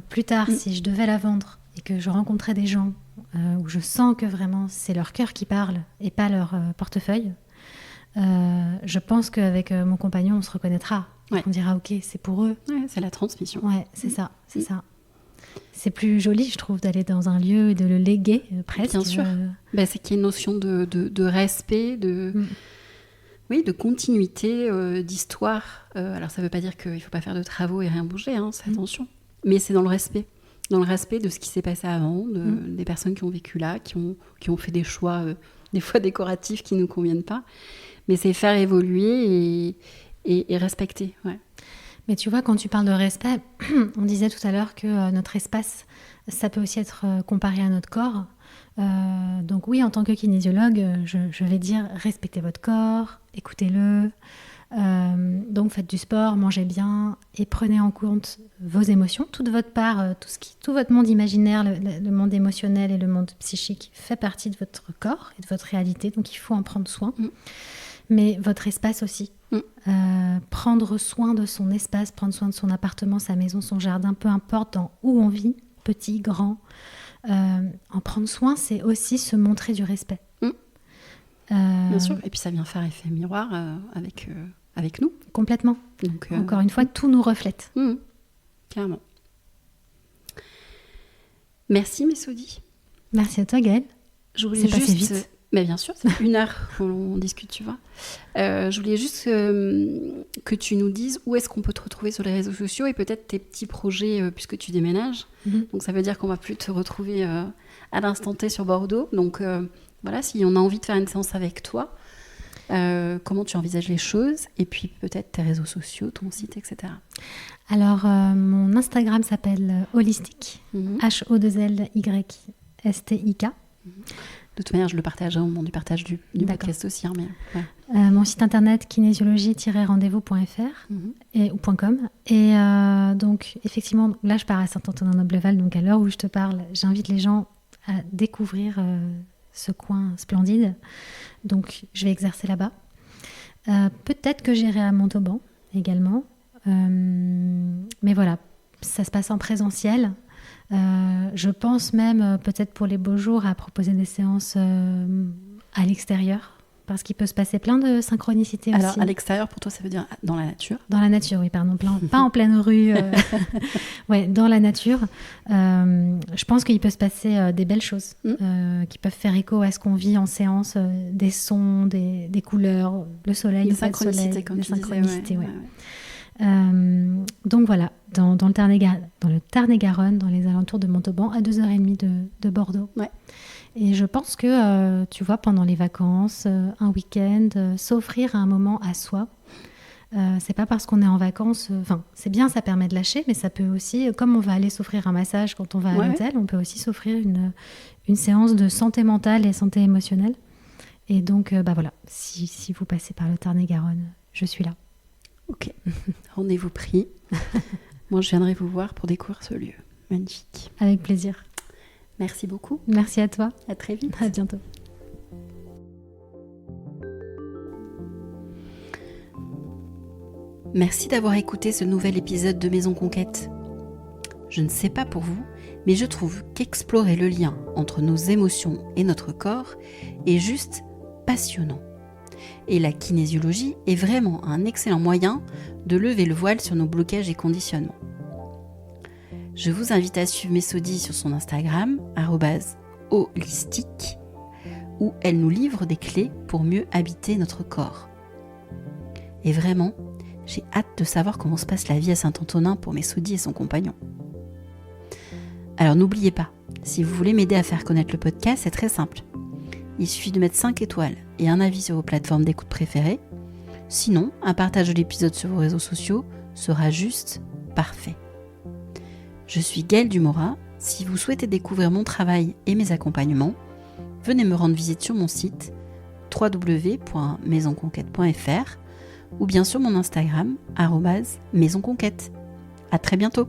plus tard, Mm. si je devais la vendre et que je rencontrais des gens où je sens que vraiment c'est leur cœur qui parle et pas leur portefeuille, je pense qu'avec mon compagnon, on se reconnaîtra. Ouais. On dira, ok, c'est pour eux. Ouais, c'est la transmission. Ouais, c'est ça, c'est ça. C'est plus joli, je trouve, d'aller dans un lieu et de le léguer presque. Bien sûr. C'est qu'il y a une notion de respect, oui, de continuité, d'histoire. Alors, ça ne veut pas dire qu'il ne faut pas faire de travaux et rien bouger, hein, c'est attention. Mais c'est dans le respect. Dans le respect de ce qui s'est passé avant, des personnes qui ont vécu là, qui ont fait des choix, des fois décoratifs, qui ne nous conviennent pas. Mais c'est faire évoluer et respecter. Ouais. Mais tu vois, quand tu parles de respect, on disait tout à l'heure que notre espace, ça peut aussi être comparé à notre corps. Donc oui, en tant que kinésiologue, je vais dire respectez votre corps, écoutez-le. Donc faites du sport, mangez bien et prenez en compte vos émotions. Toute votre part, tout votre monde imaginaire, le monde émotionnel et le monde psychique fait partie de votre corps et de votre réalité. Donc il faut en prendre soin. Mais votre espace aussi. Prendre soin de son espace, prendre soin de son appartement, sa maison, son jardin, peu importe dans où on vit, petit, grand. En prendre soin, c'est aussi se montrer du respect. Bien sûr. Et puis ça vient faire effet miroir avec nous. Complètement. Donc, encore une fois, tout nous reflète. Carrément. Merci Messoudi. Merci à toi Gaëlle. C'est passé vite. Mais bien sûr, c'est 1 heure qu'on discute, tu vois. Je voulais juste que tu nous dises où est-ce qu'on peut te retrouver sur les réseaux sociaux et peut-être tes petits projets puisque tu déménages. Donc ça veut dire qu'on va plus te retrouver à l'instant T sur Bordeaux. Donc voilà, si on a envie de faire une séance avec toi, comment tu envisages les choses et puis peut-être tes réseaux sociaux, ton site, etc. Alors, mon Instagram s'appelle Holistic, HO2LYSTIK. De toute manière, je le partage au moment du partage du podcast aussi. Hein, mais, ouais. Mon site internet kinésiologie-rendez-vous.fr ou .com. Et donc, effectivement, là, je pars à Saint-Antonin-Noble-Val. Donc, à l'heure où je te parle, j'invite les gens à découvrir ce coin splendide. Donc, je vais exercer là-bas. Peut-être que j'irai à Montauban également. Mais voilà, ça se passe en présentiel. Je pense même, peut-être pour les beaux jours, à proposer des séances à l'extérieur, parce qu'il peut se passer plein de synchronicités aussi. Alors, à l'extérieur, pour toi, ça veut dire dans la nature? Dans la nature, oui, pardon. Pas en pleine rue. Ouais, dans la nature. Je pense qu'il peut se passer des belles choses qui peuvent faire écho à ce qu'on vit en séance, des sons, des couleurs, le soleil, des synchronicités, comme tu disais. Ouais. Donc voilà, dans le Tarn-et-Garonne, dans les alentours de Montauban, à 2h30 de Bordeaux. Ouais. Et je pense que, tu vois, pendant les vacances, un week-end, s'offrir un moment à soi, c'est pas parce qu'on est en vacances... c'est bien, ça permet de lâcher, mais ça peut aussi, comme on va aller s'offrir un massage quand on va à l'hôtel, on peut aussi s'offrir une séance de santé mentale et santé émotionnelle. Et donc, voilà, si vous passez par le Tarn-et-Garonne, je suis là. Ok, rendez-vous pris. Moi, je viendrai vous voir pour découvrir ce lieu. Magnifique. Avec plaisir. Merci beaucoup. Merci à toi. À très vite. À bientôt. Merci d'avoir écouté ce nouvel épisode de Maison Conquête. Je ne sais pas pour vous, mais je trouve qu'explorer le lien entre nos émotions et notre corps est juste passionnant. Et la kinésiologie est vraiment un excellent moyen de lever le voile sur nos blocages et conditionnements. Je vous invite à suivre Messoudi sur son Instagram, @holistic, où elle nous livre des clés pour mieux habiter notre corps. Et vraiment, j'ai hâte de savoir comment se passe la vie à Saint-Antonin pour Messoudi et son compagnon. Alors n'oubliez pas, si vous voulez m'aider à faire connaître le podcast, c'est très simple. il suffit de mettre 5 étoiles et un avis sur vos plateformes d'écoute préférées. Sinon, un partage de l'épisode sur vos réseaux sociaux sera juste parfait. Je suis Gaëlle Dumora. Si vous souhaitez découvrir mon travail et mes accompagnements, venez me rendre visite sur mon site www.maisonconquête.fr ou bien sur mon Instagram @maisonconquête. À très bientôt.